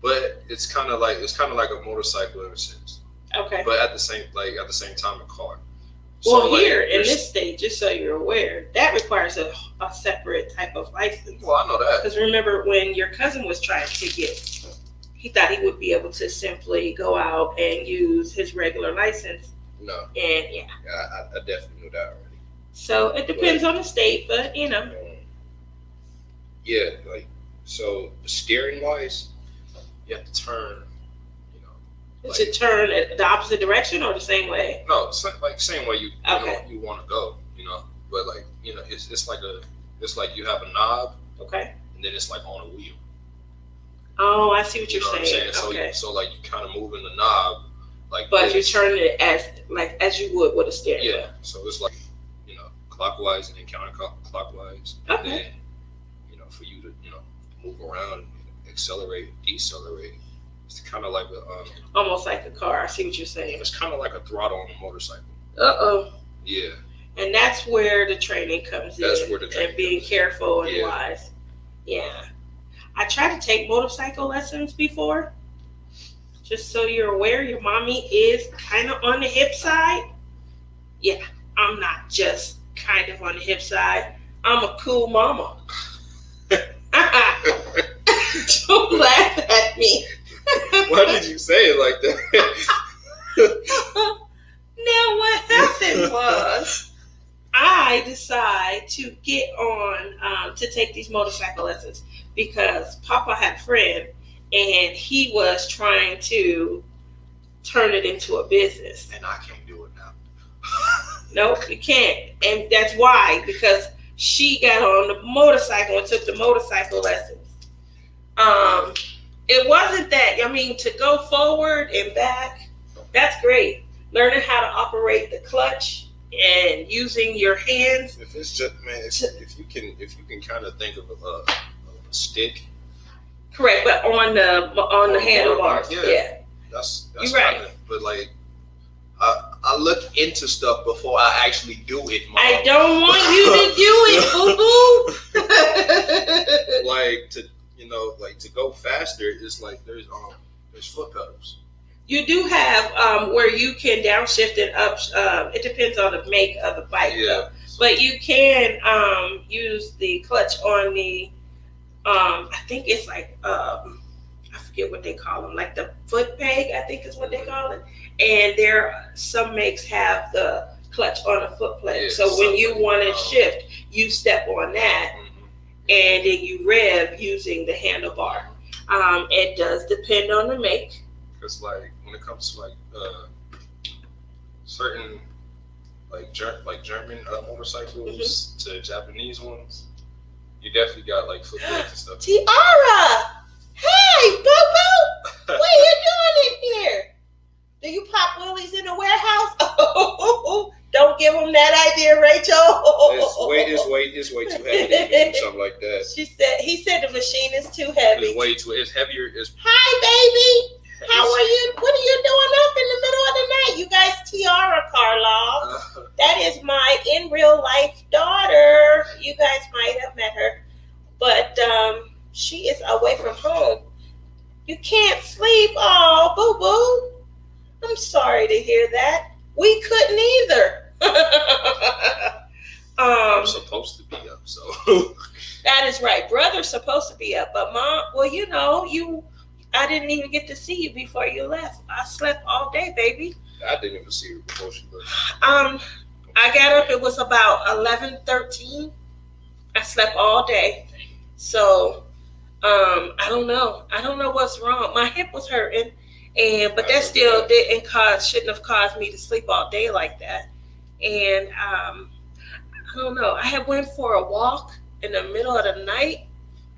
but it's kind of like a motorcycle in a sense. Okay. But at the same time, a car. Well, so here in this state, just so you're aware, that requires a separate type of license. Well, I know that. Because remember when your cousin was trying to get, he thought he would be able to simply go out and use his regular license. No. And yeah, I definitely knew that already. So it depends on the state, but yeah, like, so steering wise, you have to turn. To turn the opposite direction or the same way? No, it's like same way you want to go, But like, it's like you have a knob. Okay. And then it's like on a wheel. Oh, I see what you're saying. What I'm saying? Okay. So like you kind of moving the knob, like. But you turn it as you would with a steering wheel. Yeah. So it's like, clockwise and then counterclockwise. Okay. And then, for you to move around, accelerate, decelerate. It's kind of like almost like a car. I see what you're saying. It's kind of like a throttle on a motorcycle. Yeah. And that's where the training comes in. That's where the training and being careful and yeah. wise. Yeah. I tried to take motorcycle lessons before. Just so you're aware, your mommy is kind of on the hip side. Yeah, I'm not just kind of on the hip side. I'm a cool mama. Don't laugh at me. Why did you say it like that? Now what happened was I decided to get on to take these motorcycle lessons because Papa had a friend and he was trying to turn it into a business. And I can't do it now. Nope, you can't. And that's why, because she got on the motorcycle and took the motorcycle lessons. It wasn't that. I mean, to go forward and back, that's great. Learning how to operate the clutch and using your hands. If it's just, man, if you can kind of think of a stick. Correct, but on the handlebars. Yeah. That's you're right. But like, I look into stuff before I actually do it, Mom. I don't want you to do it, boo boo. Like to go faster, it's like there's foot pedals. You do have where you can downshift and up. It depends on the make of the bike. Yeah. But you can use the clutch on the. I think it's like I forget what they call them, like the foot peg. I think is what they call it. And some makes have the clutch on a foot plate. Yeah, so when you want to shift, you step on that, and then you rev using the handlebar. It does depend on the make. Because like when it comes to like certain like German motorcycles to Japanese ones, you definitely got like foot pegs and stuff. Tiara, hey, boo boo, what are you doing in here? Do you pop wheelies in the warehouse? Don't give them that idea, Rachel. It's way too heavy to do something like that. He said the machine is too heavy. It's heavier. Hi, baby. How are you? What are you doing up in the middle of the night? You guys, Tiara Karloff. That is my in real life daughter. You guys might have met her, but she is away from home. You can't sleep. Oh, boo boo. I'm sorry to hear that. We couldn't either. I'm supposed to be up, so. That is right. Brother's supposed to be up, but Mom, well, I didn't even get to see you before you left. I slept all day, baby. I didn't even see her before she left. I got up. It was about 11:13. I slept all day, so I don't know. I don't know what's wrong. My hip was hurting. But that still shouldn't have caused me to sleep all day like that. And I don't know. I had went for a walk in the middle of the night,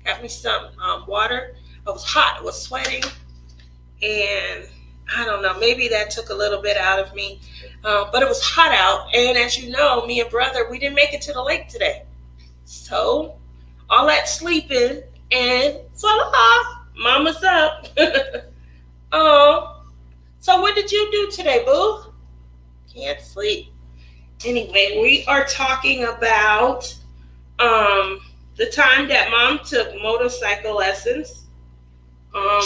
got me some water. I was hot, I was sweating, and I don't know, maybe that took a little bit out of me. But it was hot out, and as you know, me and brother, we didn't make it to the lake today. So, all that sleeping, and voila, mama's up. Oh, so what did you do today, boo? Can't sleep. Anyway, we are talking about the time that mom took motorcycle lessons.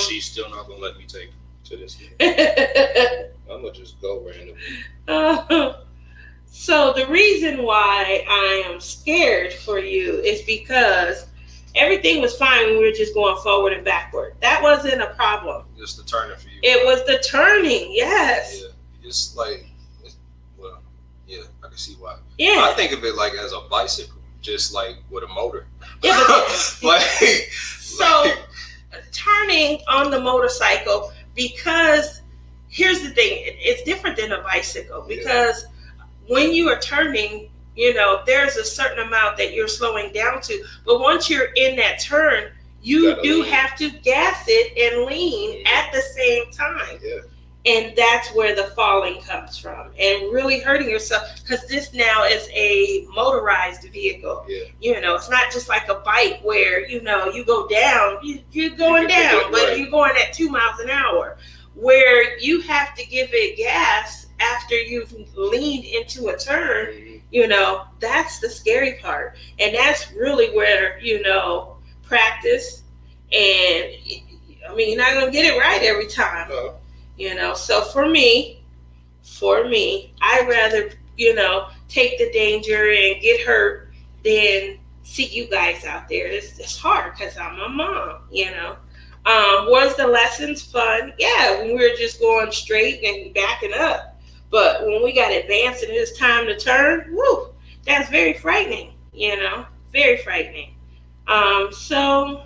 She's still not gonna let me take to this day. I'm gonna just go randomly. So the reason why I am scared for you is because everything was fine when we were just going forward and backward. That wasn't a problem. Just the turning for you. It was the turning, yes. Yeah, it's like, well, yeah, I can see why. Yeah. I think of it like as a bicycle, just like with a motor. Yeah, but like, so turning on the motorcycle, because here's the thing, it's different than a bicycle, because when you are turning, you know, there's a certain amount that you're slowing down to, but once you're in that turn, you do have to gas it and lean at the same time. Yeah. And that's where the falling comes from, and really hurting yourself, because this now is a motorized vehicle. Yeah. You know, it's not just like a bike where, you know, you go down, you're going down, but you're going at 2 miles an hour, where you have to give it gas after you've leaned into a turn. Mm-hmm. You know, that's the scary part. And that's really where, you know, practice, and I mean, you're not going to get it right every time. No. You know, so for me, I'd rather, you know, take the danger and get hurt than see you guys out there. It's hard because I'm a mom, you know. Was the lessons fun? Yeah, when we were just going straight and backing up. But when we got advanced and it was time to turn, woo, that's very frightening, you know, very frightening. So,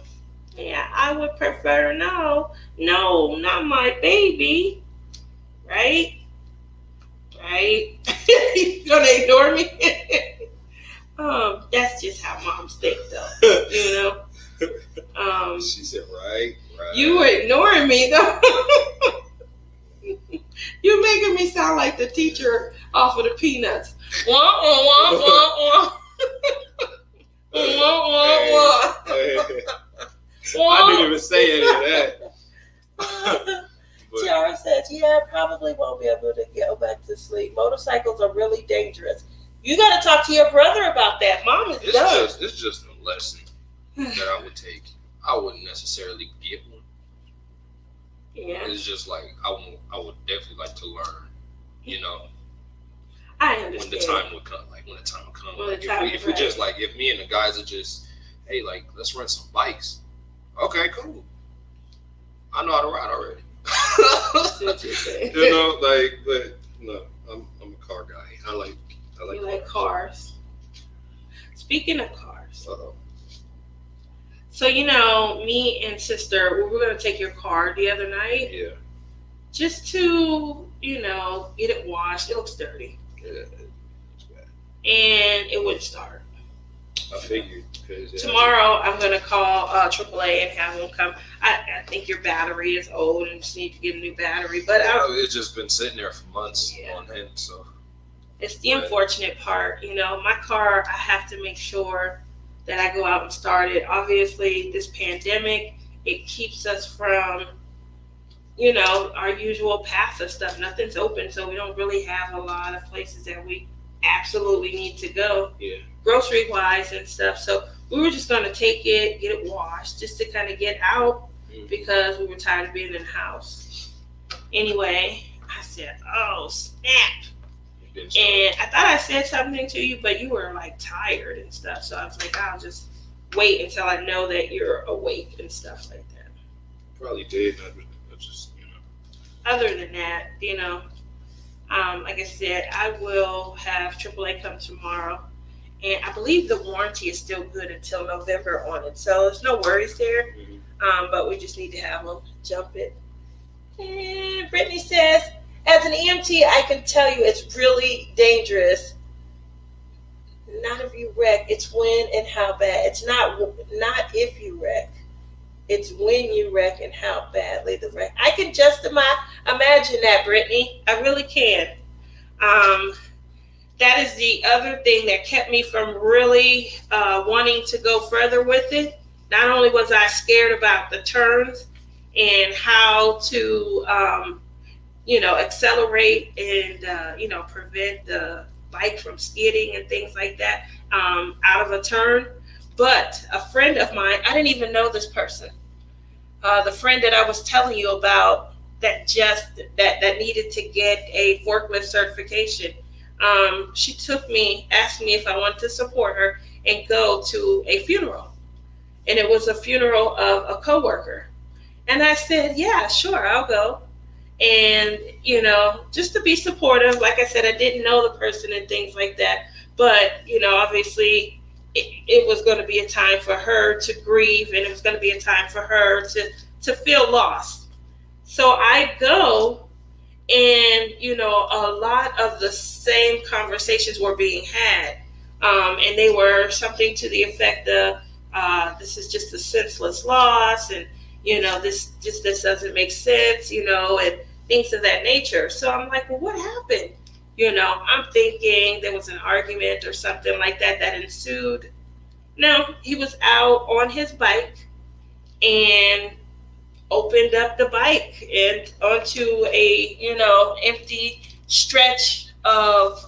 yeah, I would prefer no, not my baby, right? You gonna ignore me? That's just how moms think, though, you know. She said, right. You were ignoring me, though. You're making me sound like the teacher off of the Peanuts. Wah, wah, wah, wah, wah. Wah, wah, wah. I didn't even say any of that. Tiara says, yeah, probably won't be able to go back to sleep. Motorcycles are really dangerous. You got to talk to your brother about that. Mom is done. It's just a lesson that I would take. I wouldn't necessarily get one. Yeah. It's just like I would definitely like to learn, you know. I understand. When the time would come. If we just like, if me and the guys are just, hey, like, let's rent some bikes. Okay, cool. I know how to ride already. That's what you're saying. You know, like, but no, I'm a car guy. I like you like cars. Speaking of cars. Uh-oh. So, you know, me and sister, we were going to take your car the other night. Yeah. Just to, you know, get it washed. It looks dirty. Yeah. It's bad. And it wouldn't start. I figured. Tomorrow, I'm going to call AAA and have them come. I think your battery is old and just need to get a new battery. But it's just been sitting there for months on end, so. It's the unfortunate part. You know, my car, I have to make sure that I go out and start it. Obviously, this pandemic, it keeps us from, you know, our usual path of stuff. Nothing's open, so we don't really have a lot of places that we absolutely need to go. Yeah. Grocery-wise and stuff. So we were just going to take it, get it washed, just to kind of get out because we were tired of being in the house. Anyway, I said, oh, snap. And I thought I said something to you, but you were like tired and stuff. So I was like, I'll just wait until I know that you're awake and stuff like that. Probably did. I just, you know. Other than that, you know, like I said, I will have AAA come tomorrow. And I believe the warranty is still good until November on it. So there's no worries there. Mm-hmm. But we just need to have them jump it. And Brittany says, as an EMT, I can tell you it's really dangerous not if you wreck, it's when and how bad. It's not if you wreck. It's when you wreck and how badly the wreck. I can just imagine that, Brittany. I really can. Um, that is the other thing that kept me from really wanting to go further with it. Not only was I scared about the turns and how to, accelerate and, prevent the bike from skidding and things like that out of a turn, but a friend of mine, I didn't even know this person. The friend that I was telling you about that needed to get a forklift certification. She asked me if I wanted to support her and go to a funeral. And it was a funeral of a coworker. And I said, yeah, sure, I'll go. And, just to be supportive, like I said, I didn't know the person and things like that. But, obviously it was going to be a time for her to grieve, and it was going to be a time for her to feel lost. So I go, and, a lot of the same conversations were being had. And they were something to the effect of, this is just a senseless loss, and, this doesn't make sense, and things of that nature. So I'm like, well, what happened? I'm thinking there was an argument or something like that ensued. No, he was out on his bike and opened up the bike and onto a, empty stretch of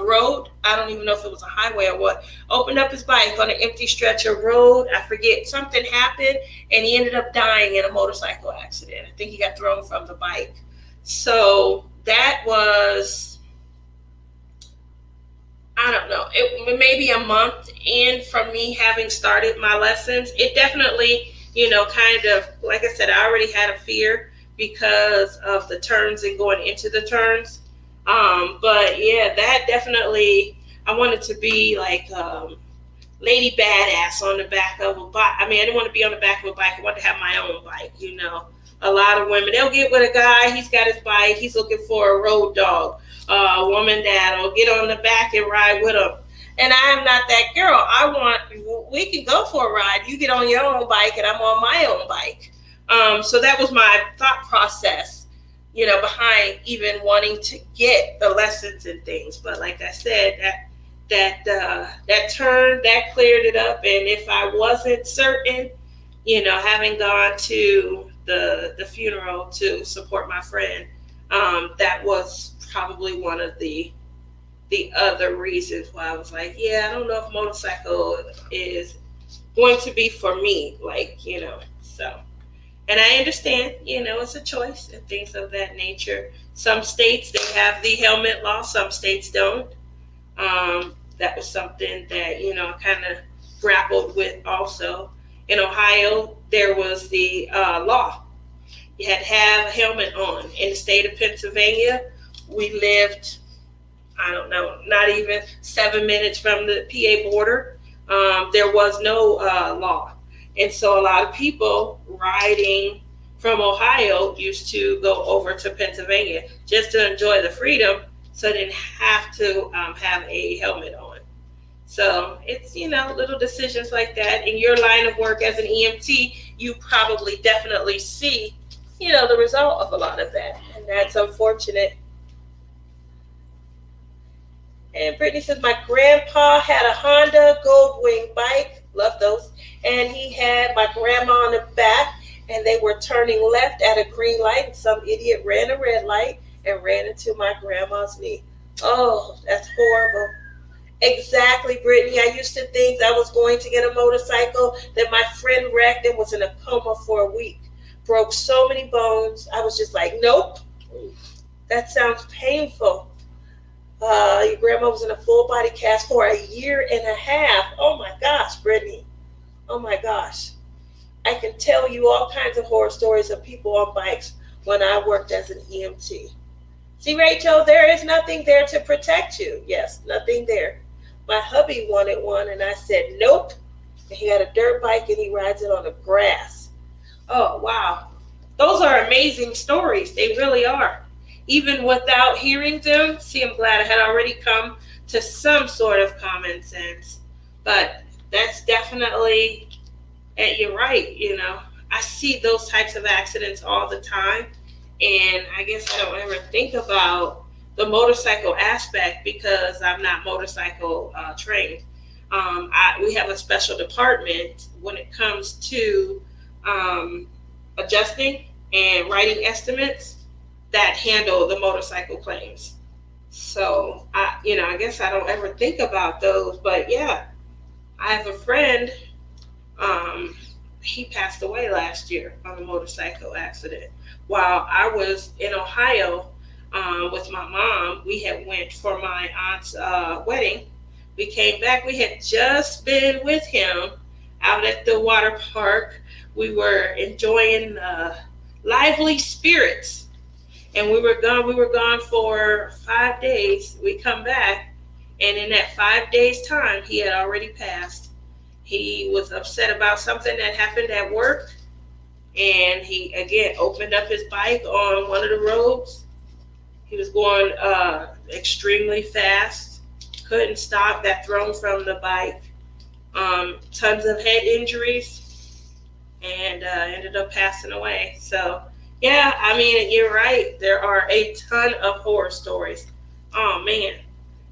road. I don't even know if it was a highway or what. Opened up his bike on an empty stretch of road. I forget, something happened, and he ended up dying in a motorcycle accident. I think he got thrown from the bike. So that was, I don't know, it maybe a month in from me having started my lessons. It definitely, kind of, like I said, I already had a fear because of the turns and going into the turns. But yeah, that definitely, I wanted to be like Lady Badass on the back of a bike. I mean, I didn't want to be on the back of a bike. I wanted to have my own bike, A lot of women, they'll get with a guy, he's got his bike, he's looking for a road dog, a woman that'll get on the back and ride with him. And I am not that girl. We can go for a ride. You get on your own bike and I'm on my own bike. So that was my thought process, behind even wanting to get the lessons and things. But like I said, that turn, that cleared it up. And if I wasn't certain, having gone to the funeral to support my friend, that was probably one of the other reasons why I was like, yeah, I don't know if motorcycle is going to be for me, so. And I understand, it's a choice and things of that nature. Some states, they have the helmet law, some states don't. That was something that, I kind of grappled with also. In Ohio, there was the law. You had to have a helmet on. In the state of Pennsylvania, we lived, I don't know, not even 7 minutes from the PA border. There was no law. And so a lot of people riding from Ohio used to go over to Pennsylvania just to enjoy the freedom, so they didn't have to have a helmet on. So it's, little decisions like that. In your line of work as an EMT, you probably definitely see, the result of a lot of that. And that's unfortunate. And Brittany says, my grandpa had a Honda Goldwing bike. Love those. And he had my grandma on the back, and they were turning left at a green light, and some idiot ran a red light and ran into my grandma's knee. Oh, that's horrible. Exactly, Brittany. I used to think I was going to get a motorcycle, that my friend wrecked and was in a coma for a week. Broke so many bones. I was just like, nope. That sounds painful. Your grandma was in a full body cast for 1.5 years. Oh my gosh, Brittany. Oh my gosh. I can tell you all kinds of horror stories of people on bikes when I worked as an EMT. See, Rachel, there is nothing there to protect you. Yes, nothing there. My hubby wanted one, and I said, nope. And he had a dirt bike, and he rides it on the grass. Oh, wow. Those are amazing stories. They really are. Even without hearing them, see, I'm glad I had already come to some sort of common sense. But that's definitely, and you're right, I see those types of accidents all the time. And I guess I don't ever think about the motorcycle aspect because I'm not motorcycle trained. We have a special department when it comes to adjusting and writing estimates that handle the motorcycle claims. So I guess I don't ever think about those, but yeah, I have a friend. He passed away last year on a motorcycle accident. While I was in Ohio with my mom, we had went for my aunt's wedding. We came back. We had just been with him out at the water park. We were enjoying lively spirits, and we were gone for 5 days. We come back, and in that 5 days time, he had already passed. He was upset about something that happened at work, and he again opened up his bike on one of the roads. He was going extremely fast, couldn't stop, got thrown from the bike, tons of head injuries, and ended up passing away. So yeah, I mean, you're right, there are a ton of horror stories. Oh man,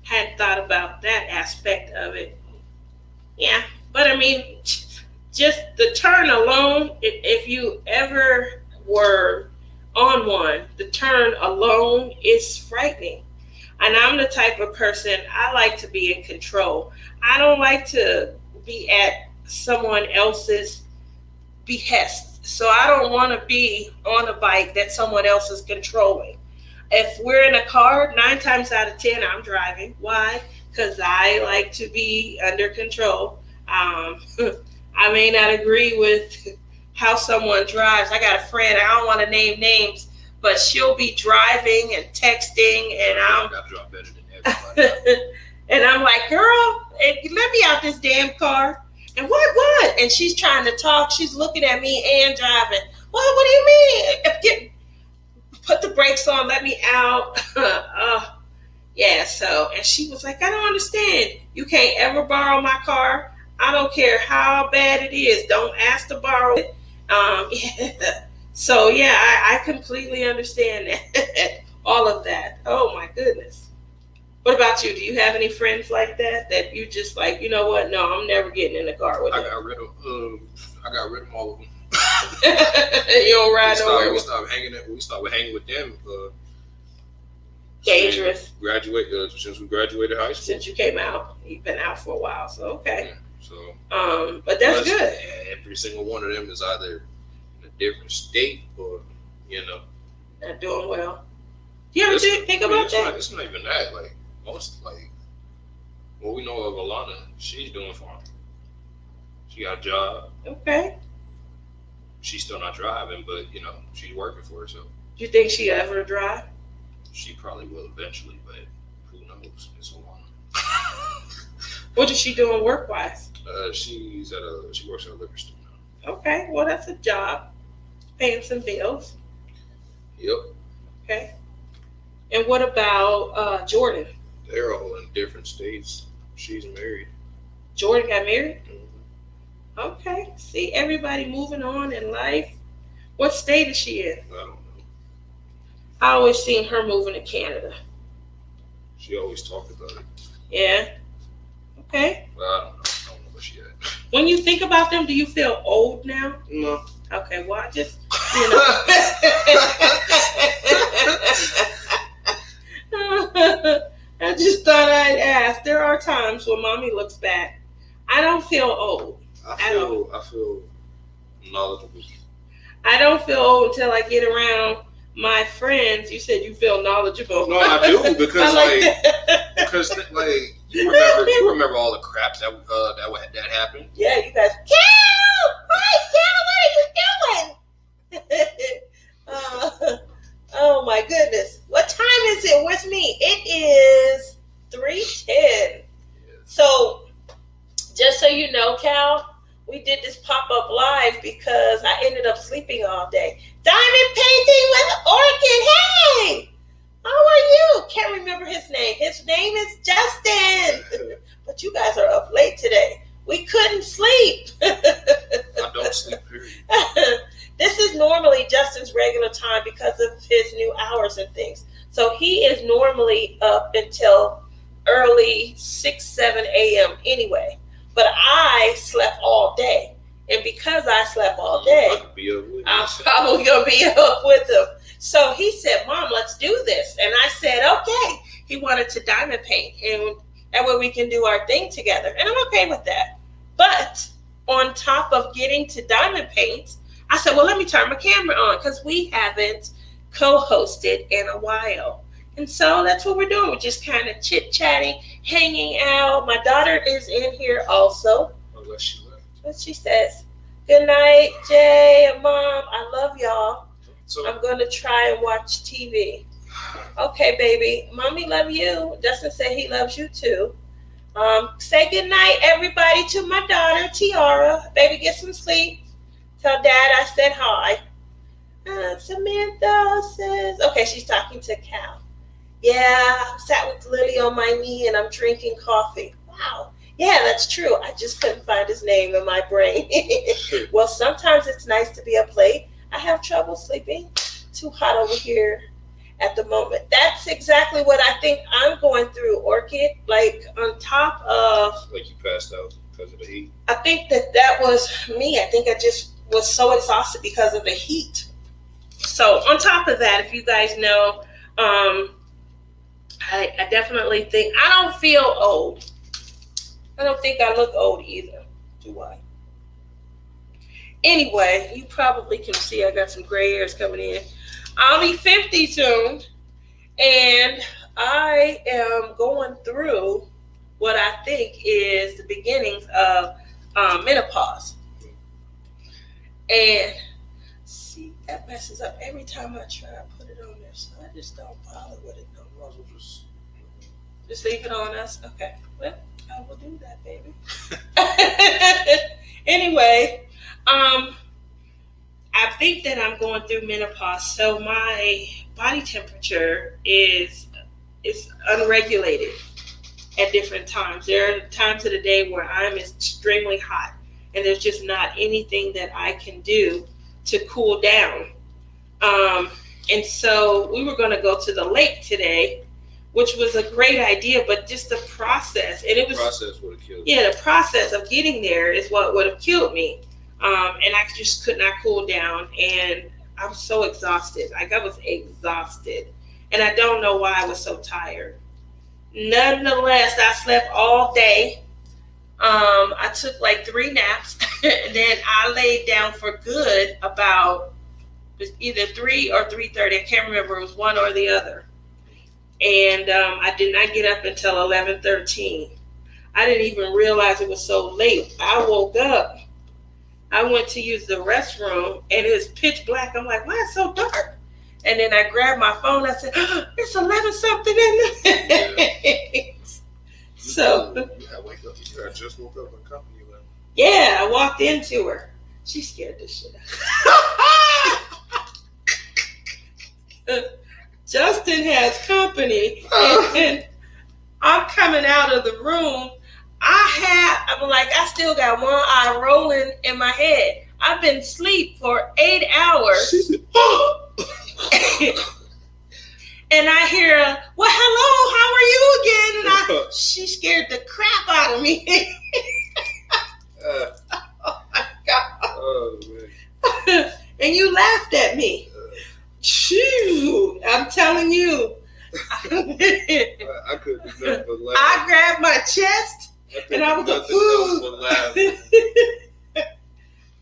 hadn't thought about that aspect of it. Yeah, but I mean, just the turn alone, if you ever were on one, the turn alone is frightening. And I'm the type of person, I like to be in control. I don't like to be at someone else's behest. So I don't want to be on a bike that someone else is controlling. If we're in a car, 9 times out of 10, I'm driving. Why? Because I like to be under control. I may not agree with how someone drives. I got a friend, I don't want to name names, but she'll be driving and texting, and I drive better than everybody. and I'm like, girl, let me out this damn car. And what? And she's trying to talk. She's looking at me and driving. What do you mean? Put the brakes on, let me out. Yeah, so, and she was like, I don't understand. You can't ever borrow my car. I don't care how bad it is. Don't ask to borrow it. Yeah. So, yeah, I completely understand that. All of that. Oh, my goodness. What about you? Do you have any friends like that you just like, you know what? No, I'm never getting in the car with them. I got rid of all of them. You don't ride nowhere. We stopped hanging with them. Dangerous. Since we graduated high school. Since you came out, you've been out for a while, so okay. Yeah, so. But that's good. Every single one of them is either in a different state or, not doing well. Do you ever think about that? It's not even that. Like most, what we know of Alana, she's doing fine. She got a job. Okay. She's still not driving, but she's working for herself. Do you think she'll ever drive? She probably will eventually, but who knows? It's Alana. What is she doing work-wise? She works at a liquor store now. Okay, well that's a job, paying some bills. Yep. Okay. And what about Jordan? They're all in different states. She's married. Jordan got married? Mm-hmm. Okay. See, everybody moving on in life. What state is she in? I don't know. I always seen her moving to Canada. She always talked about it. Yeah. Okay. Well, I don't know where she at. When you think about them, do you feel old now? No. Okay, well, I just, I just thought I'd ask. There are times when mommy looks back. I don't feel old. I feel knowledgeable. I don't feel old until I get around my friends. You said you feel knowledgeable. No, I do because you remember all the crap that happened. Yeah, you guys. Cal! Hi, Cal! What are you doing? Oh my goodness! What time is it with me? It is 3:10. Yeah. So, just so you know, Cal, we did this pop-up live because I ended up sleeping all day. Diamond painting with Orchid. Hey, how are too. Can't remember his name. His name is Justin. But you guys are up late today. We couldn't sleep. I don't sleep, period. This is normally Justin's regular time because of his new hours and things. So he is normally up until early 6, 7 a.m. anyway. But I slept all day. And because I slept all day, I'm probably going to be up with him. So he said, Mom, let's do this. And I said, okay. He wanted to diamond paint. And that way we can do our thing together. And I'm okay with that. But on top of getting to diamond paint, I said, well, let me turn my camera on because we haven't co-hosted in a while. And so that's what we're doing. We're just kind of chit-chatting, hanging out. My daughter is in here also. Unless she left. What she says, good night, Jay and Mom. I love y'all. So I'm going to try and watch TV. Okay, baby. Mommy love you. Dustin said he loves you too. Say good night, everybody, to my daughter, Tiara. Baby, get some sleep. Tell Dad I said hi. Samantha says, okay, she's talking to Cal. Yeah, I sat with Lily on my knee and I'm drinking coffee. Wow. Yeah, that's true. I just couldn't find his name in my brain. Well, sometimes it's nice to be up late. I have trouble sleeping. Too hot over here at the moment. That's exactly what I think I'm going through, Orchid. Like on top of... Like you passed out because of the heat? I think that was me. I think I just was so exhausted because of the heat. So on top of that, if you guys know, I definitely think, I don't feel old. I don't think I look old either, do I? Anyway, you probably can see I got some gray hairs coming in. I'll be 50 soon, and I am going through what I think is the beginnings of menopause. And see, that messes up every time I try to put it on there, so I just don't bother with it no more. Just leave it on us? Okay, well, I will do that, baby. Anyway, I think that I'm going through menopause, so my body temperature is unregulated at different times. There are times of the day where I'm extremely hot, and there's just not anything that I can do to cool down. And so we were going to go to the lake today, which was a great idea, but just the process, and it was... The process would have killed me. Yeah, the process of getting there is what would have killed me. And I just could not cool down, and I was so exhausted. Like, I was exhausted, and I don't know why I was so tired. Nonetheless, I slept all day. I took like 3 naps, and then I laid down for good about either 3 or 3:30. I can't remember. It was one or the other. And I did not get up until 11:13. I didn't even realize it was so late. I woke up. I went to use the restroom, and it was pitch black. I'm like, why is it so dark? And then I grabbed my phone. I said, oh, it's 11-something in there. So. I just woke up when company left. Yeah, I walked into her. She scared the shit out of me. Justin has company, and I'm coming out of the room. I'm like, I still got one eye rolling in my head. I've been asleep for 8 hours. She said, and I hear, well, hello, how are you again? And she scared the crap out of me. Oh, my God. Oh, man. And you laughed at me. Shoot, I'm telling you. I couldn't do nothing but laugh. I grabbed my chest, and I was like,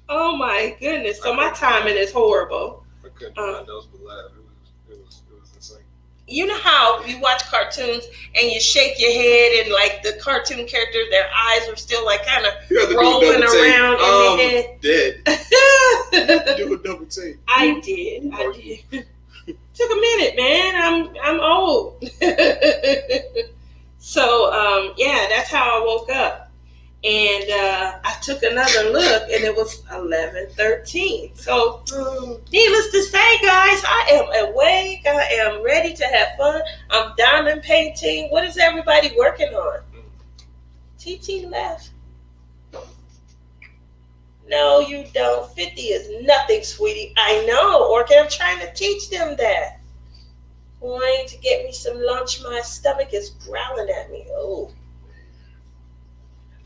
oh, my goodness. So my timing is horrible. I couldn't do nothing else but laugh. It was insane. You know how you watch cartoons and you shake your head, and like the cartoon characters, their eyes are still like kind of rolling around in their head. Dead. Do a double take. I did. Took a minute, man. I'm old. So yeah, that's how I woke up, and I took another look and it was 11:13. So, needless to say, guys, I am awake. I am ready to have fun. I'm diamond painting. What is everybody working on? TT left. No, you don't. 50 is nothing, sweetie. I know. Or I'm trying to teach them that. Wanting to get me some lunch. My stomach is growling at me. Oh.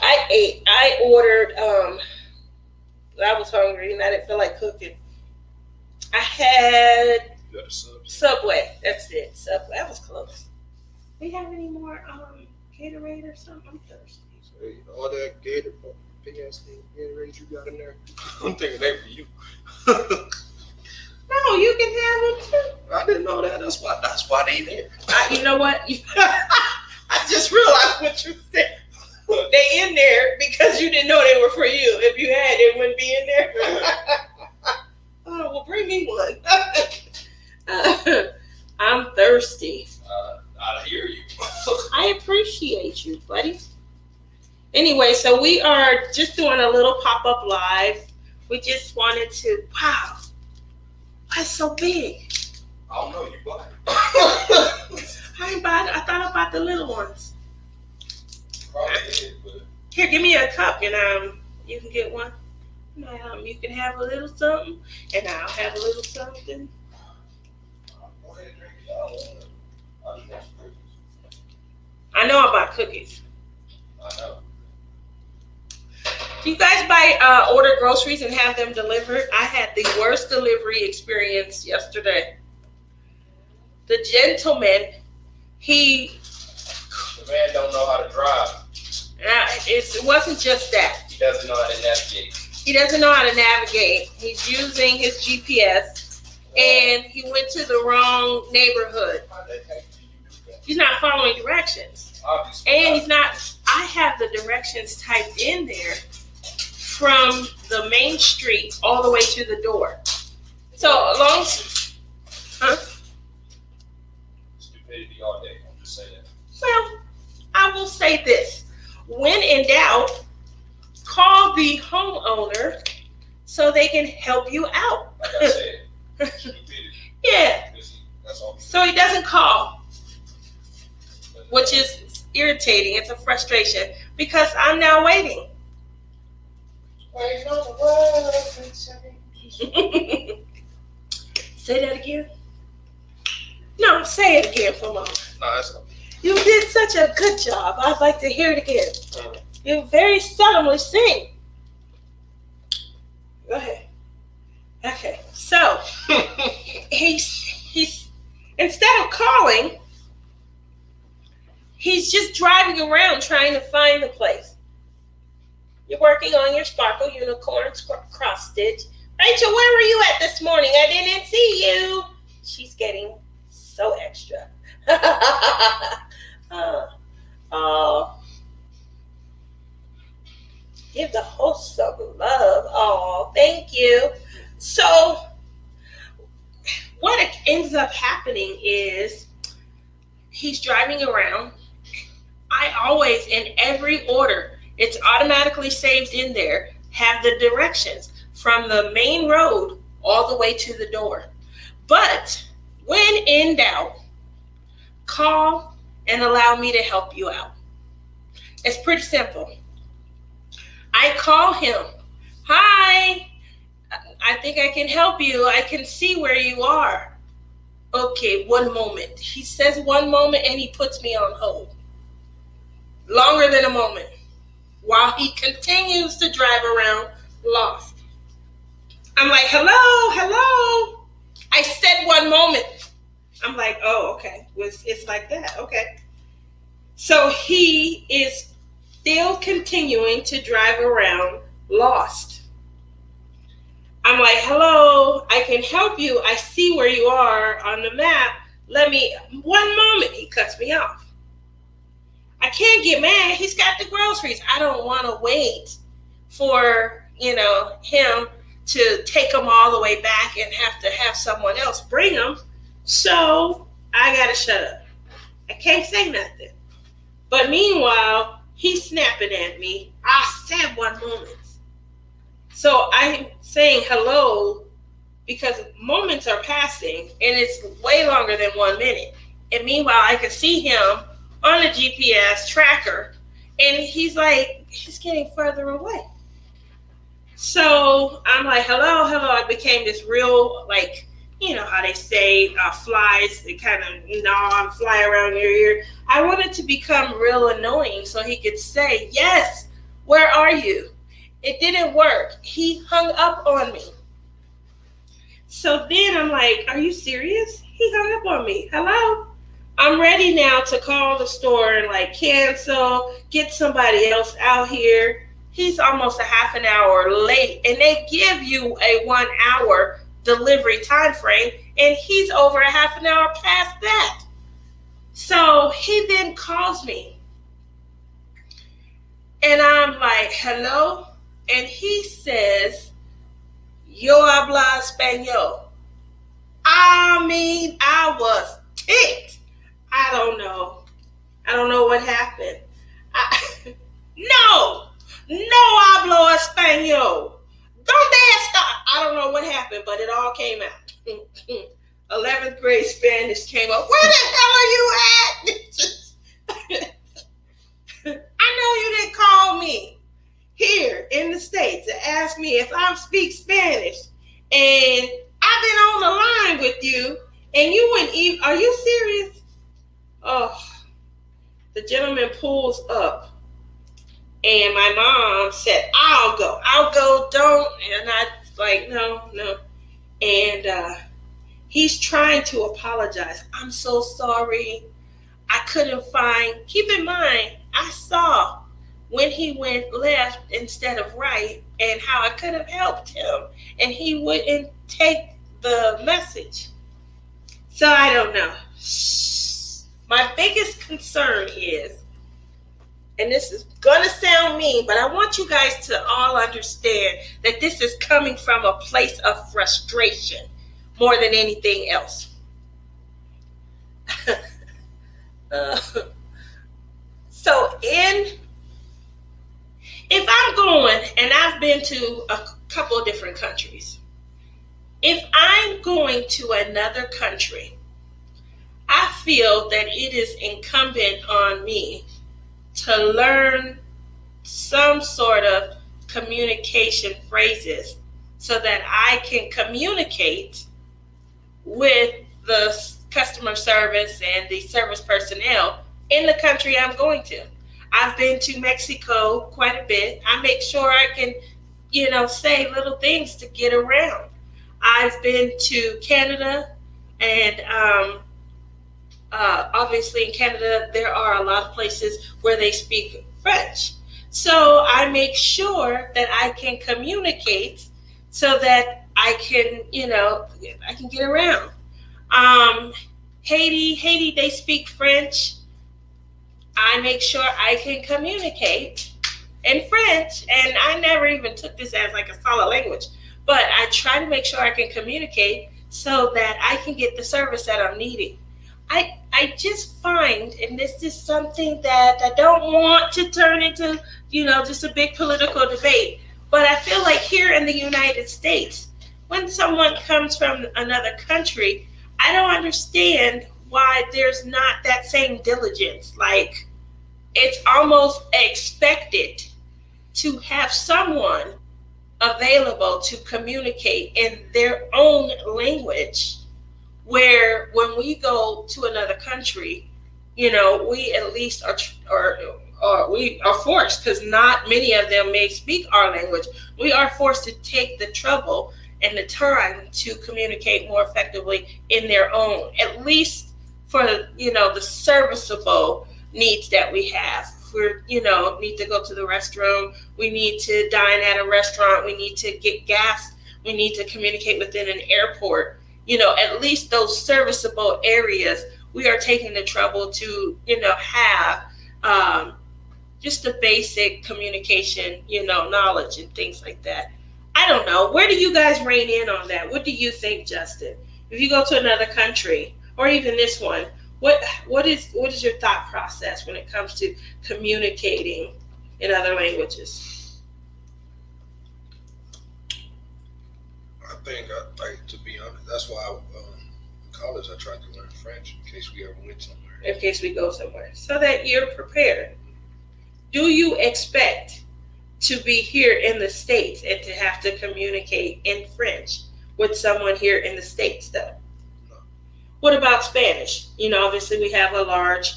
I ate. I ordered. I was hungry and I didn't feel like cooking. I had Subway. That's it. Subway. That was close. Do you have any more Gatorade or something? I'm thirsty. Hey, all that Gator, big ass thing, Gatorade you got in there. I'm thinking they for you. No, you can have them too. I didn't know that. That's why they there. You know what? I just realized what you said. They in there because you didn't know they were for you. If you had, it wouldn't be in there. Oh, well, bring me one. I'm thirsty. I hear you. I appreciate you, buddy. Anyway, so we are just doing a little pop-up live. We just wanted to, wow, why it's so big? I don't know, you bought it. I ain't bought it. I thought about the little ones. Probably did, but... Here, give me a cup and you can get one. You can have a little something and I'll have a little something. Go ahead and drink it. I just want some cookies. I know about cookies. I know. Do you guys buy order groceries and have them delivered? I had the worst delivery experience yesterday. The gentleman, the man don't know how to drive. It wasn't just that. He doesn't know how to navigate. He doesn't know how to navigate. He's using his GPS, and he went to the wrong neighborhood. How the heck do you do that? He's not following directions. Obviously. And he's not. I have the directions typed in there from the main street all the way to the door. So long as, Stupidity all day. I'm just saying that. well, I will say this. When in doubt, call the homeowner so they can help you out. Like I said, stupidity. Yeah. That's all. So he doesn't call, which is irritating. It's a frustration because I'm now waiting. Waiting on the world. Say that again. No, say it again for a moment. No, that's not. You did such a good job. I'd like to hear it again. You very seldomly sing. Go ahead. Okay, so he's instead of calling, he's just driving around trying to find the place. You're working on your Sparkle Unicorn cross stitch. Rachel, where were you at this morning? I didn't see you. She's getting so extra. Give the host some love. Oh, thank you. So what ends up happening is he's driving around. I always, in every order, it's automatically saved in there, have the directions from the main road all the way to the door. But when in doubt, call and allow me to help you out. It's pretty simple. I call him. Hi, I think I can help you. I can see where you are. Okay, one moment. He says one moment and he puts me on hold. Longer than a moment. While he continues to drive around lost. I'm like, hello. I said one moment. I'm like, oh, okay. It's like that. Okay. So he is still continuing to drive around lost. I'm like, hello, I can help you. I see where you are on the map. One moment. He cuts me off. I can't get mad. He's got the groceries. I don't want to wait for, him to take them all the way back and have to have someone else bring them. So I got to shut up. I can't say nothing. But meanwhile, he's snapping at me. I said one moment. So I'm saying hello because moments are passing and it's way longer than 1 minute. And meanwhile, I can see him on the GPS tracker and he's getting further away. So I'm like, hello, hello. I became this real, like, you know how they say flies, they kind of gnaw and fly around your ear. I wanted to become real annoying so he could say, yes, where are you? It didn't work. He hung up on me. So then I'm like, are you serious? He hung up on me. Hello? I'm ready now to call the store and like cancel, get somebody else out here. He's almost a half an hour late and they give you a 1 hour delivery time frame and he's over a half an hour past that. So he then calls me and I'm like, hello? And he says, yo habla español. I mean, I was ticked. I don't know what happened. No hablo español. Donde está? I don't know what happened, but it all came out. 11th grade Spanish came up. Where the hell are you at? I know you didn't call me here in the States to ask me if I speak Spanish. And I've been on the line with you and you wouldn't even, are you serious? Oh, the gentleman pulls up and my mom said, I'll go, don't. And I like, no. And he's trying to apologize. I'm so sorry. I couldn't find, keep in mind, I saw when he went left instead of right and how I could have helped him and he wouldn't take the message. So I don't know. My biggest concern is, and this is gonna sound mean, but I want you guys to all understand that this is coming from a place of frustration more than anything else. So if I'm going, and I've been to a couple of different countries, if I'm going to another country, I feel that it is incumbent on me to learn some sort of communication phrases so that I can communicate with the customer service and the service personnel in the country I'm going to. I've been to Mexico quite a bit. I make sure I can, say little things to get around. I've been to Canada, and obviously in Canada, there are a lot of places where they speak French. So I make sure that I can communicate so that I can, I can get around. Haiti, they speak French. I make sure I can communicate in French, and I never even took this as like a solid language, but I try to make sure I can communicate so that I can get the service that I'm needing. I just find, and this is something that I don't want to turn into, just a big political debate, but I feel like here in the United States, when someone comes from another country, I don't understand why there's not that same diligence. Like, it's almost expected to have someone available to communicate in their own language, where when we go to another country, we at least we are forced, because not many of them may speak our language. We are forced to take the trouble and the time to communicate more effectively in their own, at least for the serviceable needs that we have. If we're need to go to the restroom, we need to dine at a restaurant, we need to get gas, we need to communicate within an airport, at least those serviceable areas, we are taking the trouble to have just the basic communication knowledge and things like that. I don't know. Where do you guys rein in on that? What do you think, Justin? If you go to another country, or even this one, what is your thought process when it comes to communicating in other languages? think, to be honest, that's why in college I tried to learn French in case we ever went somewhere. In case we go somewhere, so that you're prepared. Do you expect to be here in the States and to have to communicate in French with someone here in the States, though? No. What about Spanish? Obviously we have a large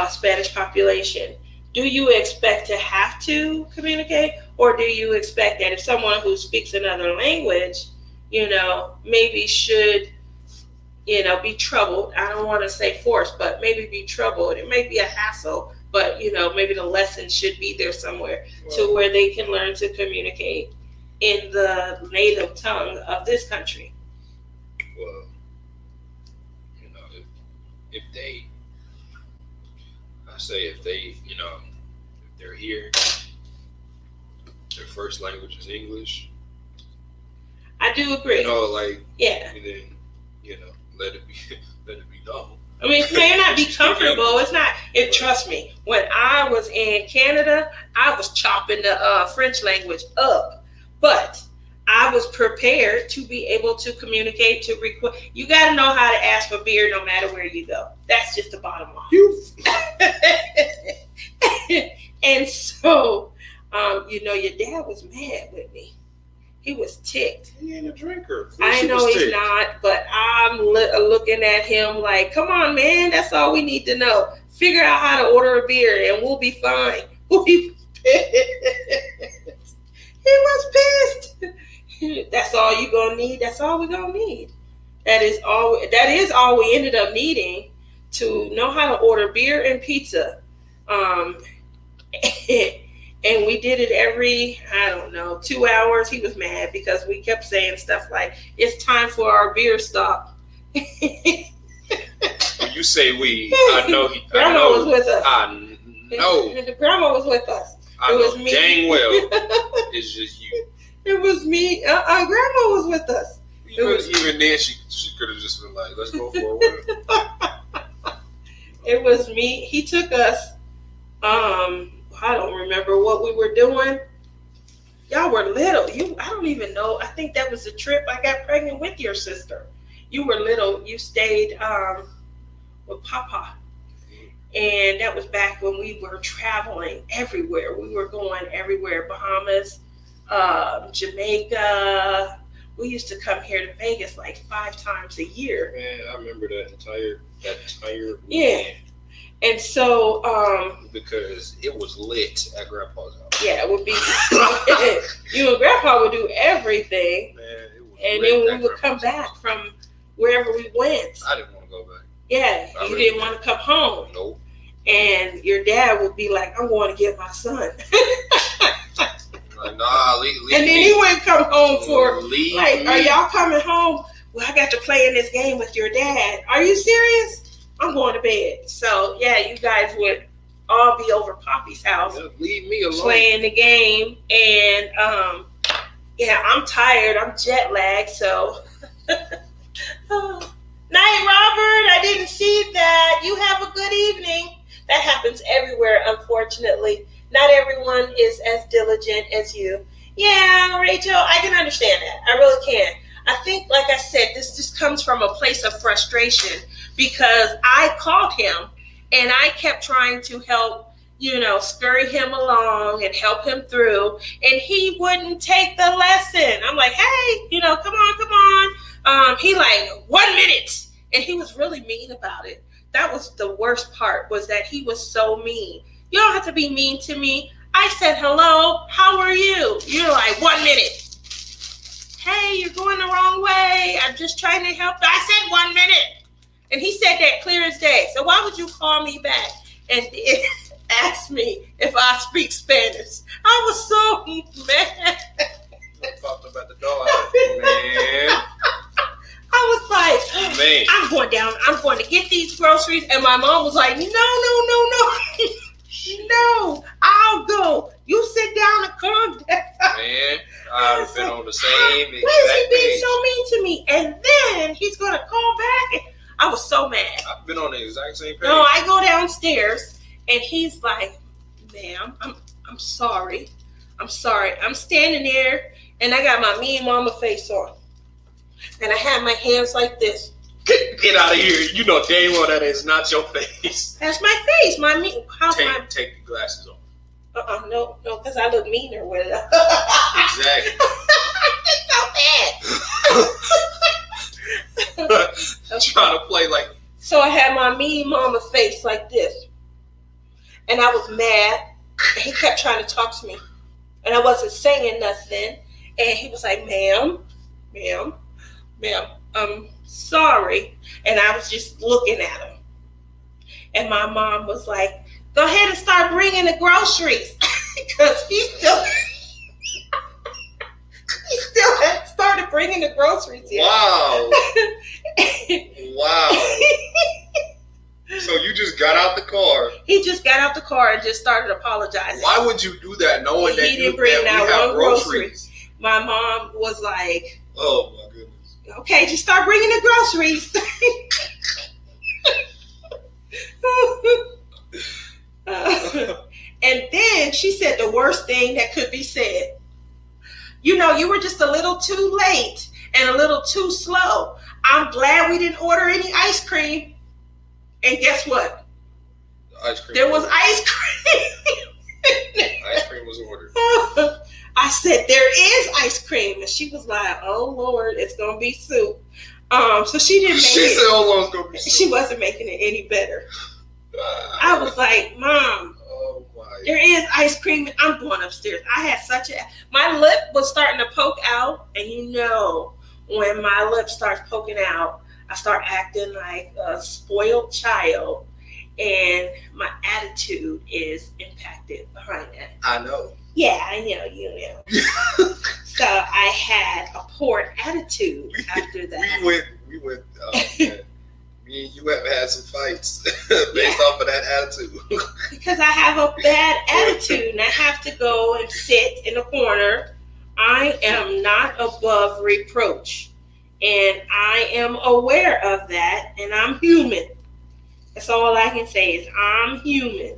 Spanish population. Do you expect to have to communicate, or do you expect that if someone who speaks another language, maybe should, be troubled? I don't want to say forced, but maybe be troubled. It may be a hassle, but, maybe the lesson should be there somewhere to where they can learn to communicate in the native tongue of this country. Well, if they, if they're here, their first language is English. I do agree. Yeah. And then, let it be known. I mean, it may not be comfortable. It's not. Trust me. When I was in Canada, I was chopping the French language up, but I was prepared to be able to communicate, to request. You got to know how to ask for beer no matter where you go. That's just the bottom line. And so, your dad was mad with me. He was ticked. He ain't a drinker. I know he's not, but I'm looking at him like, come on, man. That's all we need to know. Figure out how to order a beer and we'll be fine. He was pissed. That's all you gonna need. That's all we're gonna need. That is all we ended up needing, to know how to order beer and pizza. And we did it every, 2 hours. He was mad because we kept saying stuff like, it's time for our beer stop. When you say we, I know Grandma was with us. I know. Grandma was with us. It was me. Dang well. It's just you. It was me. Grandma was with us. Even then, she could have just been like, let's go for a while. It was me. He took us, I don't remember what we were doing. Y'all were little. I don't even know. I think that was the trip I got pregnant with your sister. You were little. You stayed with Papa. And that was back when we were traveling everywhere. We were going everywhere. Bahamas, Jamaica. We used to come here to Vegas like 5 times a year. Man, I remember that entire weekend. Yeah. And so, because it was lit at Grandpa's house. Yeah, it would be. You and Grandpa would do everything. Man, it was and then we would come back from wherever we went. I didn't want to go back. Yeah, you didn't want to come home. Nope. And your dad would be like, I'm going to get my son. Like, nah, leave and then he wouldn't come home for, leave are y'all coming home? Well, I got to play in this game with your dad. Are you serious? I'm going to bed. So, yeah, you guys would all be over Poppy's house. Leave me alone. Playing the game. And, I'm tired. I'm jet lagged. So, night, Robert. I didn't see that. You have a good evening. That happens everywhere, unfortunately. Not everyone is as diligent as you. Yeah, Rachel, I can understand that. I really can. I think, like I said, this just comes from a place of frustration because I called him and I kept trying to help, scurry him along and help him through, and he wouldn't take the lesson. I'm like, hey, come on. He like, 1 minute. And he was really mean about it. That was the worst part, was that he was so mean. You don't have to be mean to me. I said, hello, how are you? You're like, 1 minute. Hey, you're going the wrong way. I'm just trying to help. I said 1 minute. And he said that clear as day. So why would you call me back and ask me if I speak Spanish? I was so mad. You popped up at the door, man. I was like, man, I'm going down. I'm going to get these groceries. And my mom was like, no. No, I'll go. You sit down and calm down. Man, I've been on the same exact Why is he being page. so mean to me? And then he's going to call back. And I was so mad. I've been on the exact same page. No, I go downstairs and he's like, ma'am, I'm sorry. I'm sorry. I'm standing there and I got my mean mama face on. and I had my hands like this. Get out of here. You know damn well that is not your face. That's my face. Take the glasses off. No, because I look meaner with it. Exactly. It's so bad. Trying to play like. So I had my mean mama face like this. And I was mad. And he kept trying to talk to me. And I wasn't saying nothing. And he was like, ma'am, I'm sorry. And I was just looking at him. And my mom was like, go ahead and start bringing the groceries. Because he still hadn't started bringing the groceries yet. Wow. Wow. So you just got out the car. He just got out the car and just started apologizing. Why would you do that knowing that he didn't bring that out we have one groceries? My mom was like, oh my goodness. okay, just start bringing the groceries. And then she said the worst thing that could be said. You know, you were just a little too late and a little too slow. I'm glad we didn't order any ice cream. And guess what? Ice cream. There was ice cream. Ice cream was ordered. I said, there is ice cream. And she was like, oh, Lord, it's going to be soup. So she didn't make She it. said, oh, it's going to be soup. She wasn't making it any better. I was like, Mom, oh my. there is ice cream. I'm going upstairs. I had my lip was starting to poke out. And you know, when my lip starts poking out, I start acting like a spoiled child. And my attitude is impacted behind that. I know. Yeah, I know, you know. So I had a poor attitude after that. We went, me and you have had some fights based off of that attitude. Because I have a bad attitude and I have to go and sit in a corner. I am not above reproach. And I am aware of that, and I'm human. That's all I can say is I'm human.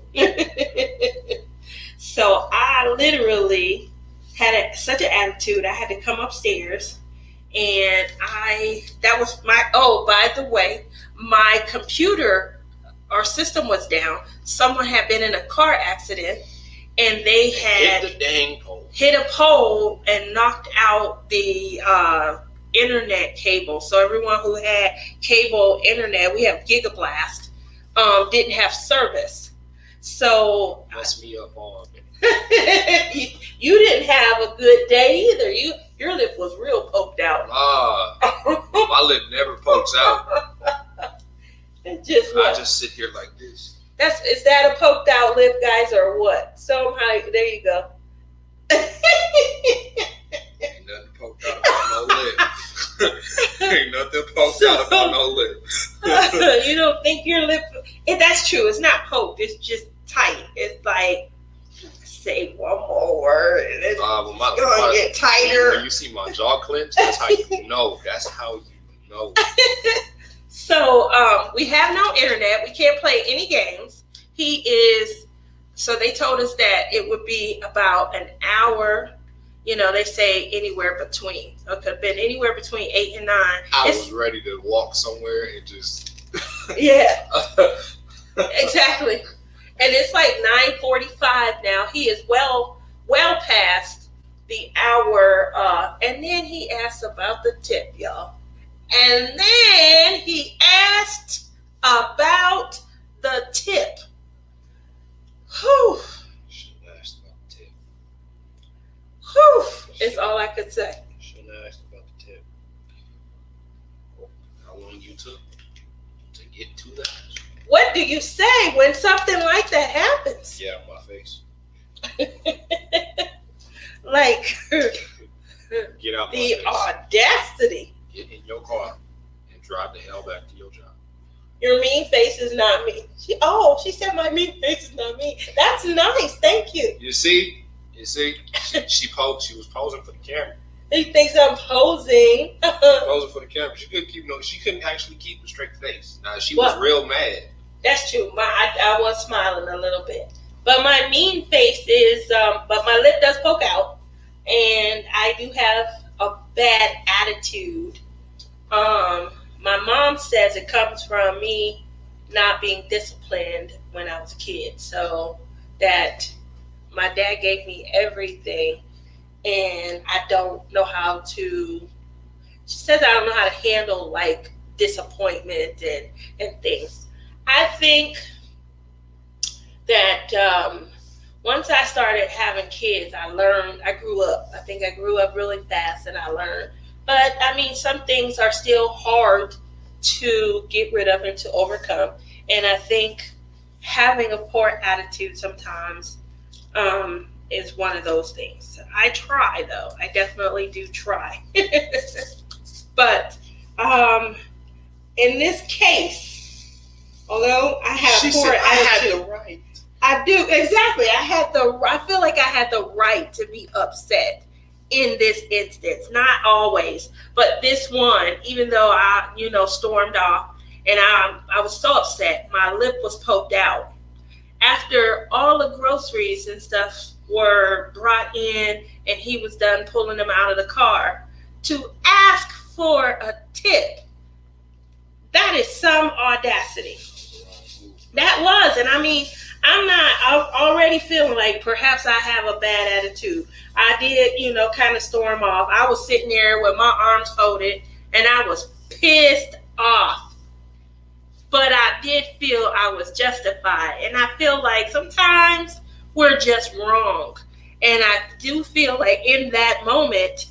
So I literally had such an attitude. I had to come upstairs, and by the way, my computer or system was down. Someone had been in a car accident, and they had hit the dang pole. Hit a pole and knocked out the internet cable. So everyone who had cable internet, we have Gigablast, didn't have service. So Messed me up all day. you didn't have a good day either. Your lip was real poked out. My lip never pokes out. I just sit here like this. Is that a poked out lip, guys, or what? So there you go. Ain't nothing poked out about no lip. Ain't nothing poked out about no lip. You don't think your lip? That's true. It's not poked. It's just tight. It's like, say one more word, and it's gonna get tighter. When you see my jaw clench, that's how you know. That's how you know. So we have no internet. We can't play any games. So they told us that it would be about an hour. You know, they say anywhere between. So it could have been anywhere between 8 and 9. I was ready to walk somewhere and just. Yeah. Exactly. And it's like 9:45 now. He is well past the hour. And then he asked about the tip, y'all. And then he asked about the tip. Whew. Shouldn't have asked about the tip. Whew. Is all I could say. Shouldn't have asked about the tip. How long you took to get to that? What do you say when something like that happens? Yeah, my face. Like Get out my the face. audacity. Get in your car and drive the hell back to your job. Your mean face is not me. She said my mean face is not me. That's nice. Thank you. You see, she was posing for the camera. He thinks I'm posing. Posing for the camera. She couldn't actually keep a straight face. Now she was real mad. That's true. I was smiling a little bit, but my mean face is. But my lip does poke out, and I do have a bad attitude My mom says it comes from me not being disciplined when I was a kid. So that my dad gave me everything and I don't know how to, she says I don't know how to handle like disappointment and things. I think that once I started having kids, I grew up. I think I grew up really fast and I learned. But I mean, some things are still hard to get rid of and to overcome. And I think having a poor attitude sometimes is one of those things. I try, though. I definitely do try. But in this case, although I have She a poor said, I attitude, had the right. I do, exactly. I feel like I had the right to be upset in this instance. Not always, but this one, even though I, stormed off and I was so upset, my lip was poked out. After all the groceries and stuff were brought in and he was done pulling them out of the car, to ask for a tip, that is some audacity. That was, and I mean, I'm already feeling like perhaps I have a bad attitude. I did, kind of storm off. I was sitting there with my arms folded and I was pissed off. But I did feel I was justified. And I feel like sometimes we're just wrong. And I do feel like in that moment,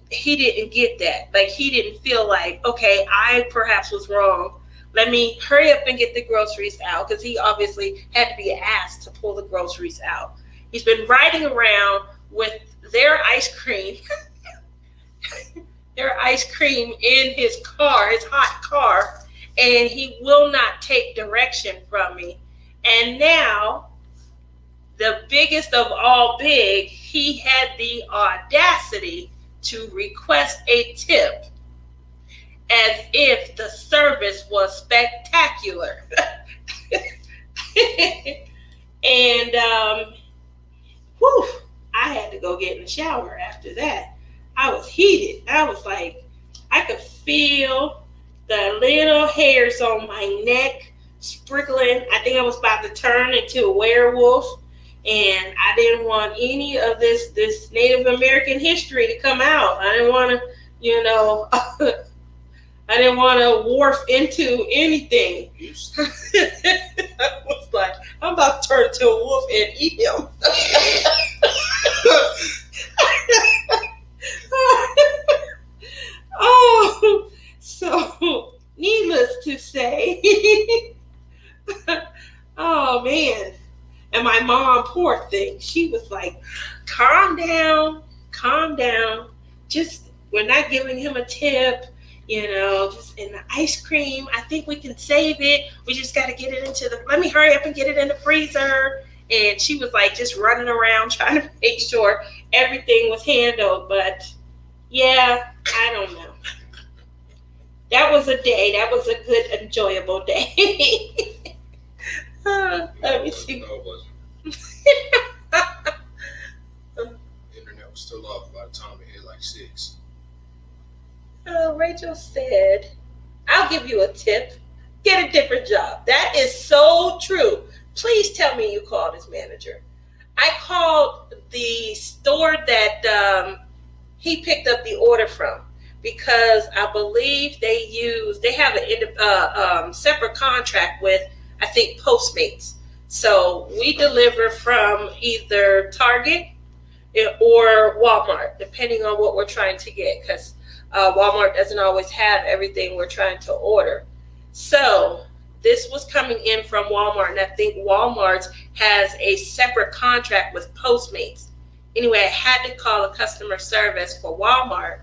he didn't get that. Like he didn't feel like, okay, I perhaps was wrong. Let me hurry up and get the groceries out, because he obviously had to be asked to pull the groceries out. He's been riding around with their ice cream, in his car, his hot car, and he will not take direction from me. And now, the biggest of all big, he had the audacity to request a tip, as if the service was spectacular. And I had to go get in the shower after that. I was heated. I was like, I could feel the little hairs on my neck sprinkling. I think I was about to turn into a werewolf, and I didn't want any of this Native American history to come out. I didn't want to, I didn't want to morph into anything. I was like, I'm about to turn into a wolf and eat him. Oh, so needless to say, oh man. And my mom, poor thing, she was like, calm down. Just, we're not giving him a tip. Just in the ice cream, I think we can save it. We just got to get it let me hurry up and get it in the freezer. And she was like just running around trying to make sure everything was handled. But yeah, I don't know. That was a day. That was a good, enjoyable day. Let me see. No, it wasn't. The internet was still off by the time it hit like 6. Rachel said, I'll give you a tip. Get a different job. That is so true. Please tell me you called his manager. I called the store that he picked up the order from, because I believe they have a separate contract with, I think, Postmates. So we deliver from either Target or Walmart, depending on what we're trying to get, because Walmart doesn't always have everything we're trying to order. So this was coming in from Walmart, and I think Walmart has a separate contract with Postmates. Anyway, I had to call a customer service for Walmart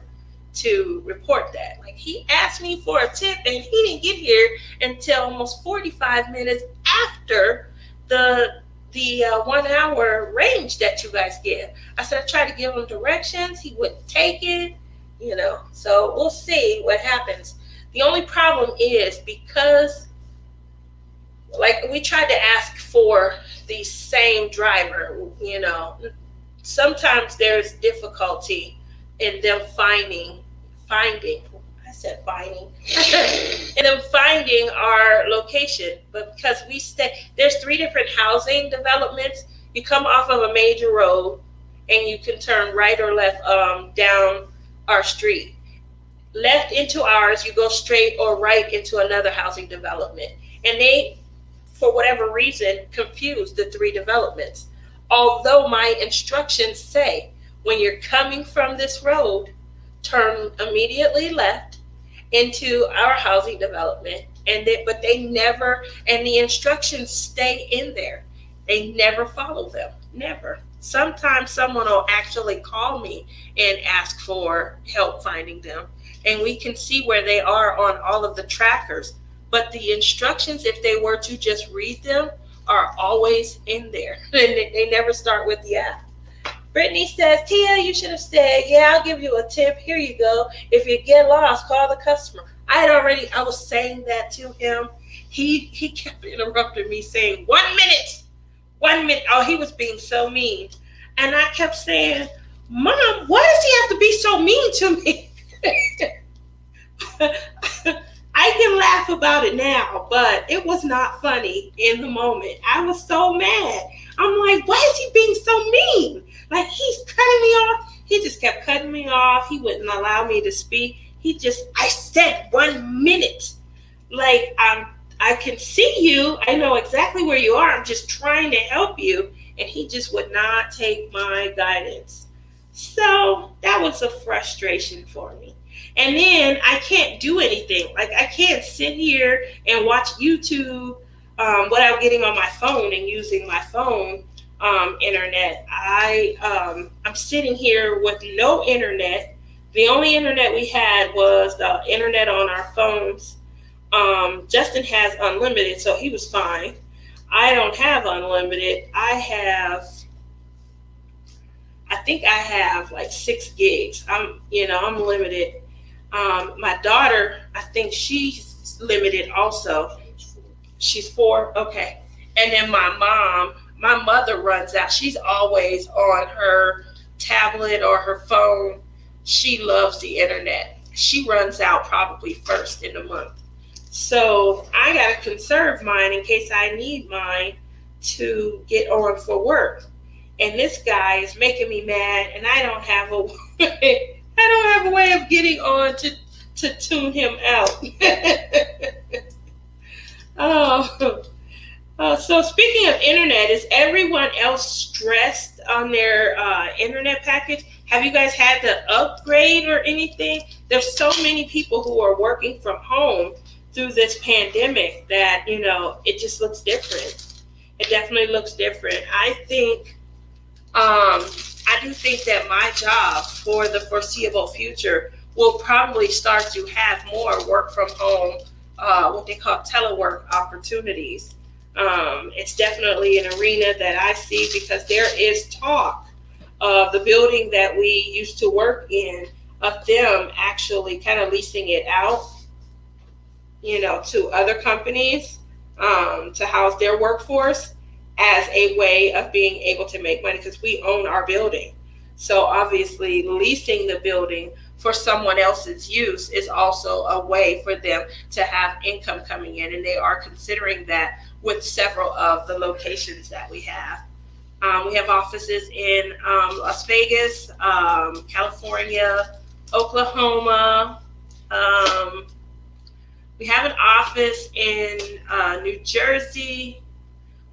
to report that. Like, he asked me for a tip, and he didn't get here until almost 45 minutes after the 1 hour range that you guys give. I said I tried to give him directions. He wouldn't take it. So we'll see what happens. The only problem is, because we tried to ask for the same driver, sometimes there's difficulty in them finding. I I said finding, and then finding our location. But because we there's 3 different housing developments. You come off of a major road, and you can turn right or left down our street. Left into ours, you go straight or right into another housing development. And they, for whatever reason, confuse the 3 developments. Although my instructions say, when you're coming from this road, turn immediately left into our housing development. But they never, and the instructions stay in there. They never follow them, never. Sometimes someone will actually call me and ask for help finding them. And we can see where they are on all of the trackers. But the instructions, if they were to just read them, are always in there. And they never start with yeah. Brittany says, Tia, you should have said, yeah, I'll give you a tip. Here you go. If you get lost, call the customer. I was saying that to him. He kept interrupting me saying, 1 minute. 1 minute. Oh, he was being so mean. And I kept saying, Mom, why does he have to be so mean to me? I can laugh about it now, but it was not funny in the moment. I was so mad. I'm like, why is he being so mean? Like, he's cutting me off. He just kept cutting me off. He wouldn't allow me to speak. I said 1 minute. Like, I can see you. I know exactly where you are. I'm just trying to help you. And he just would not take my guidance. So that was a frustration for me. And then I can't do anything. Like, I can't sit here and watch YouTube without getting on my phone and using my phone internet. I'm sitting here with no internet. The only internet we had was the internet on our phones. Justin has unlimited, so he was fine. I don't have unlimited. I think I have like 6 gigs. I'm limited. My daughter, I think she's limited also. She's 4. Okay. And then my mother runs out. She's always on her tablet or her phone. She loves the internet. She runs out probably first in the month. So I got to conserve mine in case I need mine to get on for work. And this guy is making me mad, and I don't have a way of getting on to tune him out. So speaking of internet, is everyone else stressed on their internet package? Have you guys had to upgrade or anything? There's so many people who are working from home through this pandemic that, it just looks different. It definitely looks different. I do think that my job for the foreseeable future will probably start to have more work from home, what they call telework opportunities. It's definitely an arena that I see because there is talk of the building that we used to work in, of them actually kind of leasing it out, to other companies to house their workforce as a way of being able to make money, because we own our building. So obviously leasing the building for someone else's use is also a way for them to have income coming in. And they are considering that with several of the locations that we have. We have offices in Las Vegas, California, Oklahoma. We have an office in New Jersey.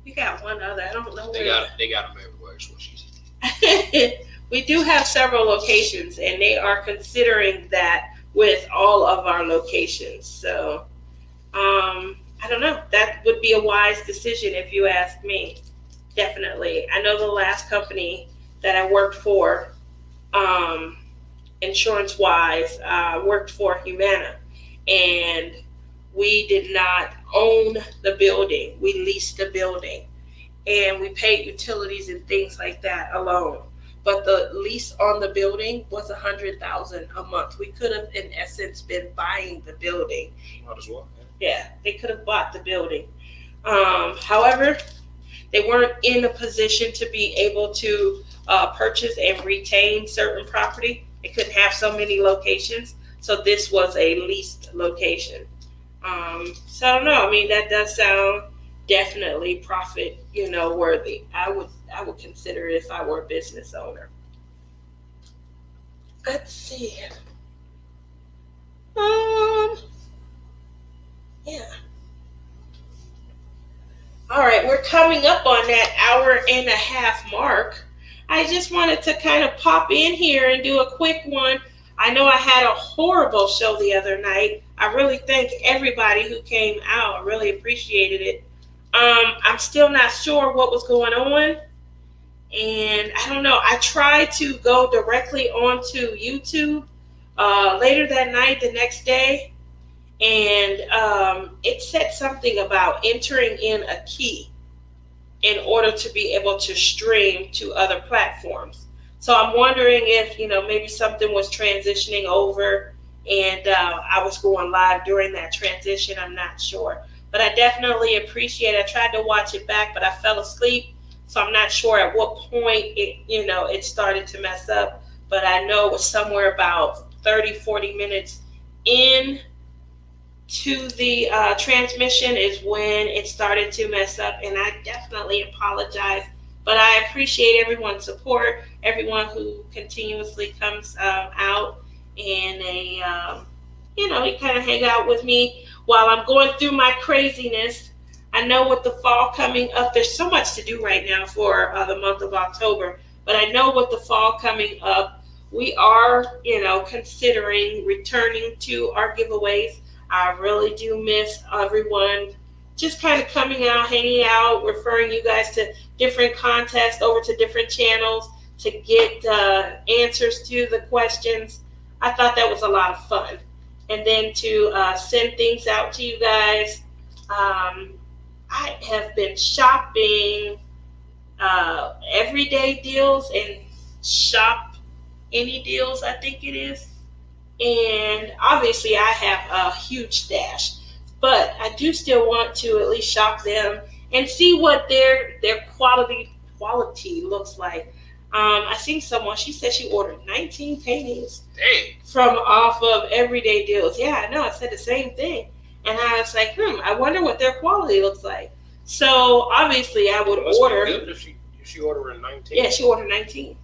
We got one other. I don't know. They got them everywhere. Is what she said. We do have several locations, and they are considering that with all of our locations. So, I don't know. That would be a wise decision if you ask me. Definitely. I know the last company that I worked for, insurance-wise, worked for Humana, and we did not own the building. We leased the building, and we paid utilities and things like that alone. But the lease on the building was $100,000 a month. We could have, in essence, been buying the building. Might as well. Yeah, they could have bought the building. However, they weren't in a position to be able to purchase and retain certain property. They couldn't have so many locations. So this was a leased location. So I don't know. I mean, that does sound definitely profit, worthy. I would consider it if I were a business owner. Let's see. Yeah. All right, we're coming up on that hour and a half mark. I just wanted to kind of pop in here and do a quick one. I know I had a horrible show the other night. I really thank everybody who came out. I really appreciated it. I'm still not sure what was going on. And I don't know. I tried to go directly onto YouTube later that night, the next day. And it said something about entering in a key in order to be able to stream to other platforms. So I'm wondering if, maybe something was transitioning over and I was going live during that transition. I'm not sure. But I definitely appreciate it. I tried to watch it back, but I fell asleep. So I'm not sure at what point it started to mess up. But I know it was somewhere about 30, 40 minutes in to the transmission is when it started to mess up, and I definitely apologize. But I appreciate everyone's support, everyone who continuously comes out and they kind of hang out with me while I'm going through my craziness. I know with the fall coming up, there's so much to do right now for the month of October, but I know with the fall coming up, we are, considering returning to our giveaways. I really do miss everyone just kind of coming out, hanging out, referring you guys to different contests over to different channels to get answers to the questions. I thought that was a lot of fun. And then to send things out to you guys. I have been shopping everyday deals and shop any deals, I think it is. And obviously I have a huge stash, but I do still want to at least shop them and see what their quality looks like. I seen someone, she said she ordered 19 paintings from off of everyday deals. Yeah, I know, I said the same thing. And I was like, I wonder what their quality looks like. So obviously I would order. Good if she ordered 19. Yeah, she ordered 19.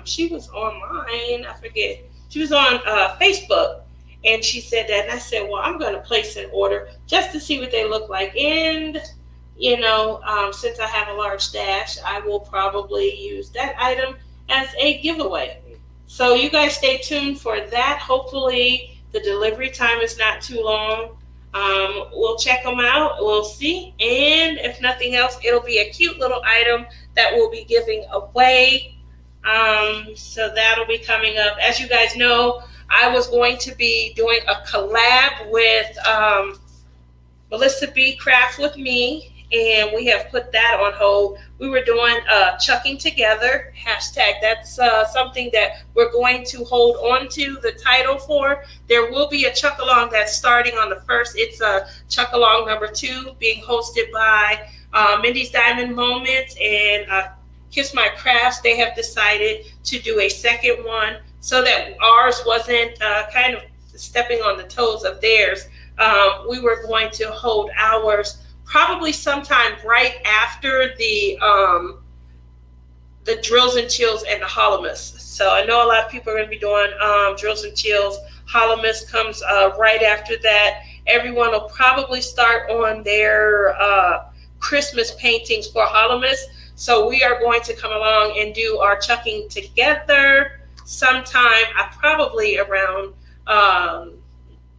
She was online, I forget. She was on Facebook, and she said that, and I said, well, I'm going to place an order just to see what they look like. And, since I have a large stash, I will probably use that item as a giveaway. So you guys stay tuned for that. Hopefully the delivery time is not too long. We'll check them out. We'll see. And if nothing else, it'll be a cute little item that we'll be giving away. So that'll be coming up. As you guys know, I was going to be doing a collab with Melissa B. Craft with me, and we have put that on hold. We were doing Chucking Together hashtag. That's something that we're going to hold on to the title for. There will be a Chuck Along that's starting on the 1st. It's a Chuck Along number 2 being hosted by Mindy's Diamond Moments and Kiss My Crafts. They have decided to do a second one so that ours wasn't kind of stepping on the toes of theirs. We were going to hold ours probably sometime right after the Drills and Chills and the Holomus. So I know a lot of people are going to be doing Drills and Chills. Holomus comes right after that. Everyone will probably start on their Christmas paintings for Holomus. So we are going to come along and do our Chucking Together sometime, probably around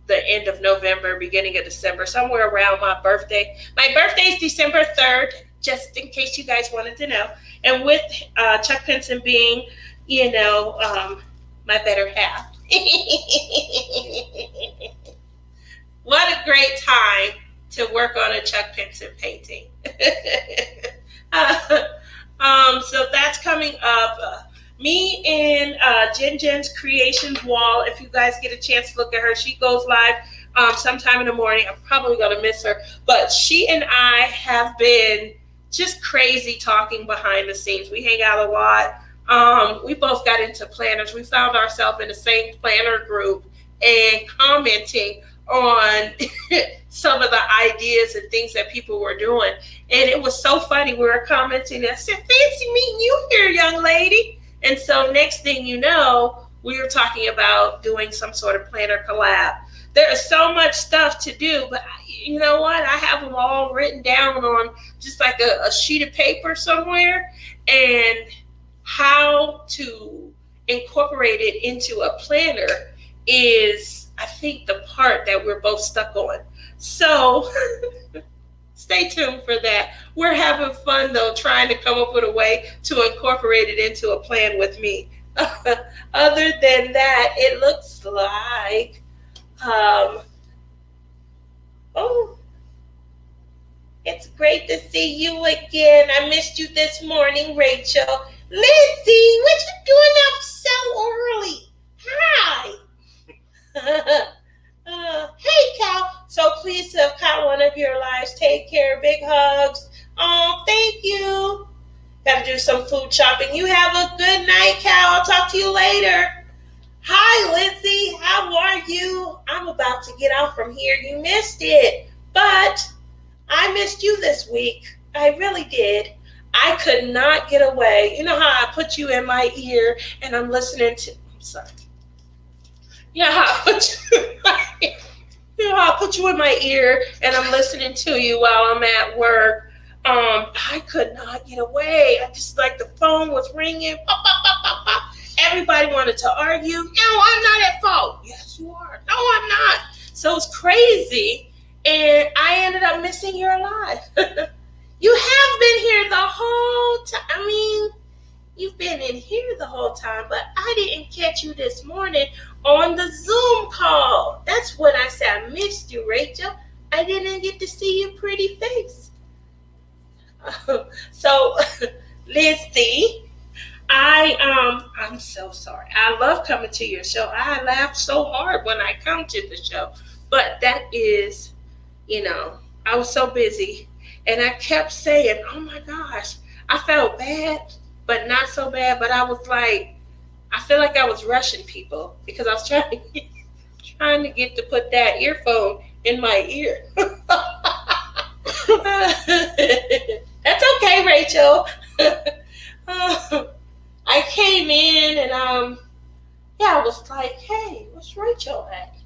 the end of November, beginning of December, somewhere around my birthday. My birthday is December 3rd, just in case you guys wanted to know. And with Chuck Pinson being, my better half. What a great time to work on a Chuck Pinson painting. So that's coming up. Me and Jen's Creations wall. If you guys get a chance to look at her, she goes live sometime in the morning. I'm probably going to miss her. But she and I have been just crazy talking behind the scenes. We hang out a lot. We both got into planners. We found ourselves in the same planner group. and commenting on some of the ideas and things that people were doing. And it was so funny. We were commenting. I said, fancy meeting you here, young lady. And so next thing you know, we were talking about doing some sort of planner collab. There is so much stuff to do, but you know what? I have them all written down on just like a sheet of paper somewhere, and how to incorporate it into a planner is, I think, the part that we're both stuck on. So stay tuned for that. We're having fun, though, trying to come up with a way to incorporate it into a plan with me. Other than that, it looks like, it's great to see you again. I missed you this morning, Rachel. Lindsay, what you doing up so early? Hi. Hey, Cal. So pleased to have caught one of your lives. Take care. Big hugs. Oh, thank you. Got to do some food shopping. You have a good night, Cal. I'll talk to you later. Hi, Lindsay. How are you? I'm about to get out from here. You missed it. But I missed you this week. I really did. I could not get away. You know how I put you in my ear and I'm listening to... I'm sorry. You know how I put you in my ear and I'm listening to you while I'm at work. I could not get away. I just, like, the phone was ringing. Pop, pop, pop, pop, pop. Everybody wanted to argue. No, I'm not at fault. Yes, you are. No, I'm not. So it's crazy. And I ended up missing your live. You have been here the whole time. I mean, you've been in here the whole time, but I didn't catch you this morning on the Zoom call. That's when I said I missed you, Rachel. I didn't get to see your pretty face. So, Lizzie, I'm so sorry. I love coming to your show. I laugh so hard when I come to the show. But that is, I was so busy. And I kept saying, oh my gosh, I felt bad, but not so bad. But I was like, I feel like I was rushing people because I was trying to get to put that earphone in my ear. That's okay, Rachel. I came in and I was like, hey, where's Rachel at?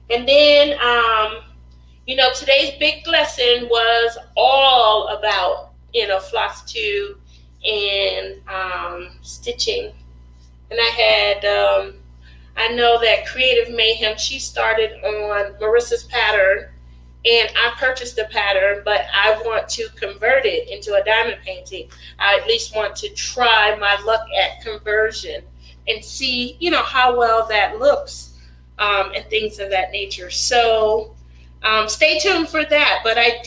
And then, today's big lesson was all about, floss tube and stitching. And I had, I know that Creative Mayhem, she started on Marissa's pattern, and I purchased the pattern, but I want to convert it into a diamond painting. I at least want to try my luck at conversion and see, how well that looks, and things of that nature. So stay tuned for that. But I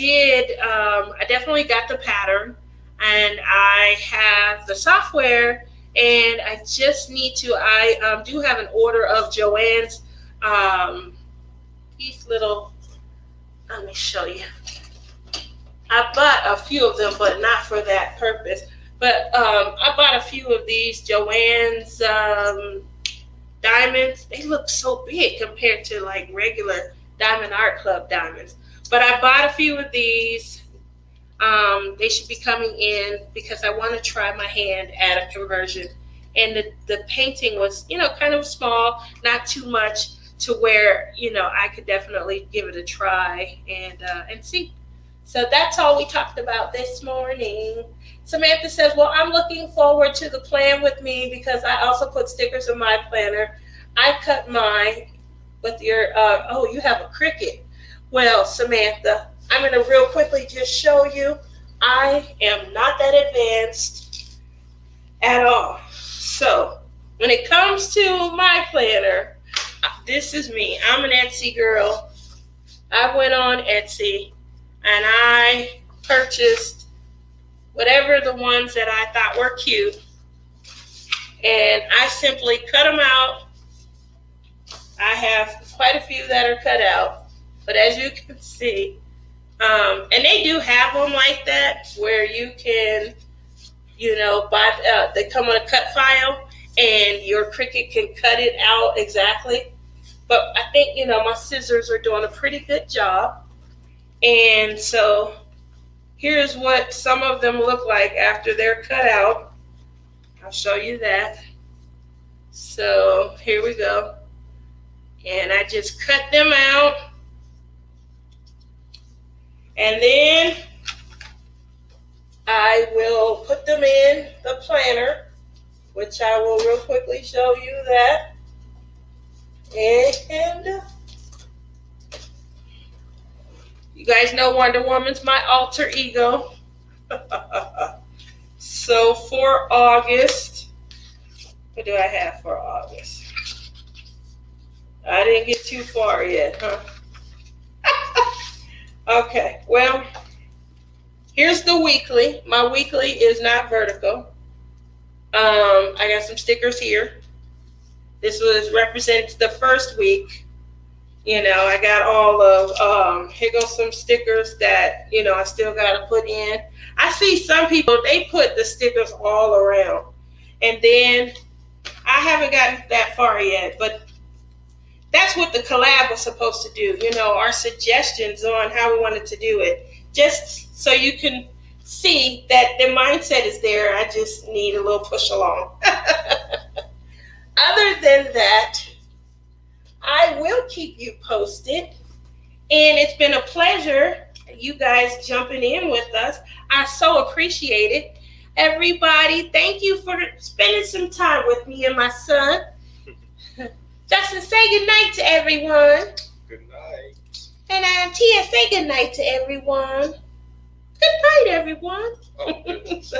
definitely got the pattern, and I have the software, and I just need to, I do have an order of Joanne's, these little, let me show you. I bought a few of them, but not for that purpose. But I bought a few of these Joanne's diamonds. They look so big compared to like regular Diamond Art Club diamonds. But I bought a few of these. They should be coming in because I want to try my hand at a conversion. And the painting was, kind of small, not too much, to where, I could definitely give it a try and see. So that's all we talked about this morning. Samantha says, well, I'm looking forward to the plan with me because I also put stickers in my planner. I cut mine with your, you have a Cricut. Well, Samantha, I'm going to real quickly just show you. I am not that advanced at all. So when it comes to my planner, this is me. I'm an Etsy girl. I went on Etsy and I purchased whatever the ones that I thought were cute. And I simply cut them out. I have quite a few that are cut out. But as you can see, and they do have them like that where you can, they come on a cut file and your Cricut can cut it out exactly. But I think, my scissors are doing a pretty good job. And so here's what some of them look like after they're cut out. I'll show you that. So here we go. And I just cut them out. And then I will put them in the planner, which I will real quickly show you that. And you guys know Wonder Woman's my alter ego. So for August, what do I have for August? I didn't get too far yet, huh? Okay, well, here's the weekly. My weekly is not vertical. I got some stickers here. This represents the first week. I got all of, here goes some stickers that, I still got to put in. I see some people, they put the stickers all around. And then I haven't gotten that far yet, but that's what the collab was supposed to do. Our suggestions on how we wanted to do it. Just so you can see that the mindset is there. I just need a little push along. Other than that, I will keep you posted. And it's been a pleasure, you guys jumping in with us. I so appreciate it. Everybody, thank you for spending some time with me and my son. Justin, say good night to everyone. Good night. And Tia, say good night to everyone. Good night, everyone. Oh, goodness.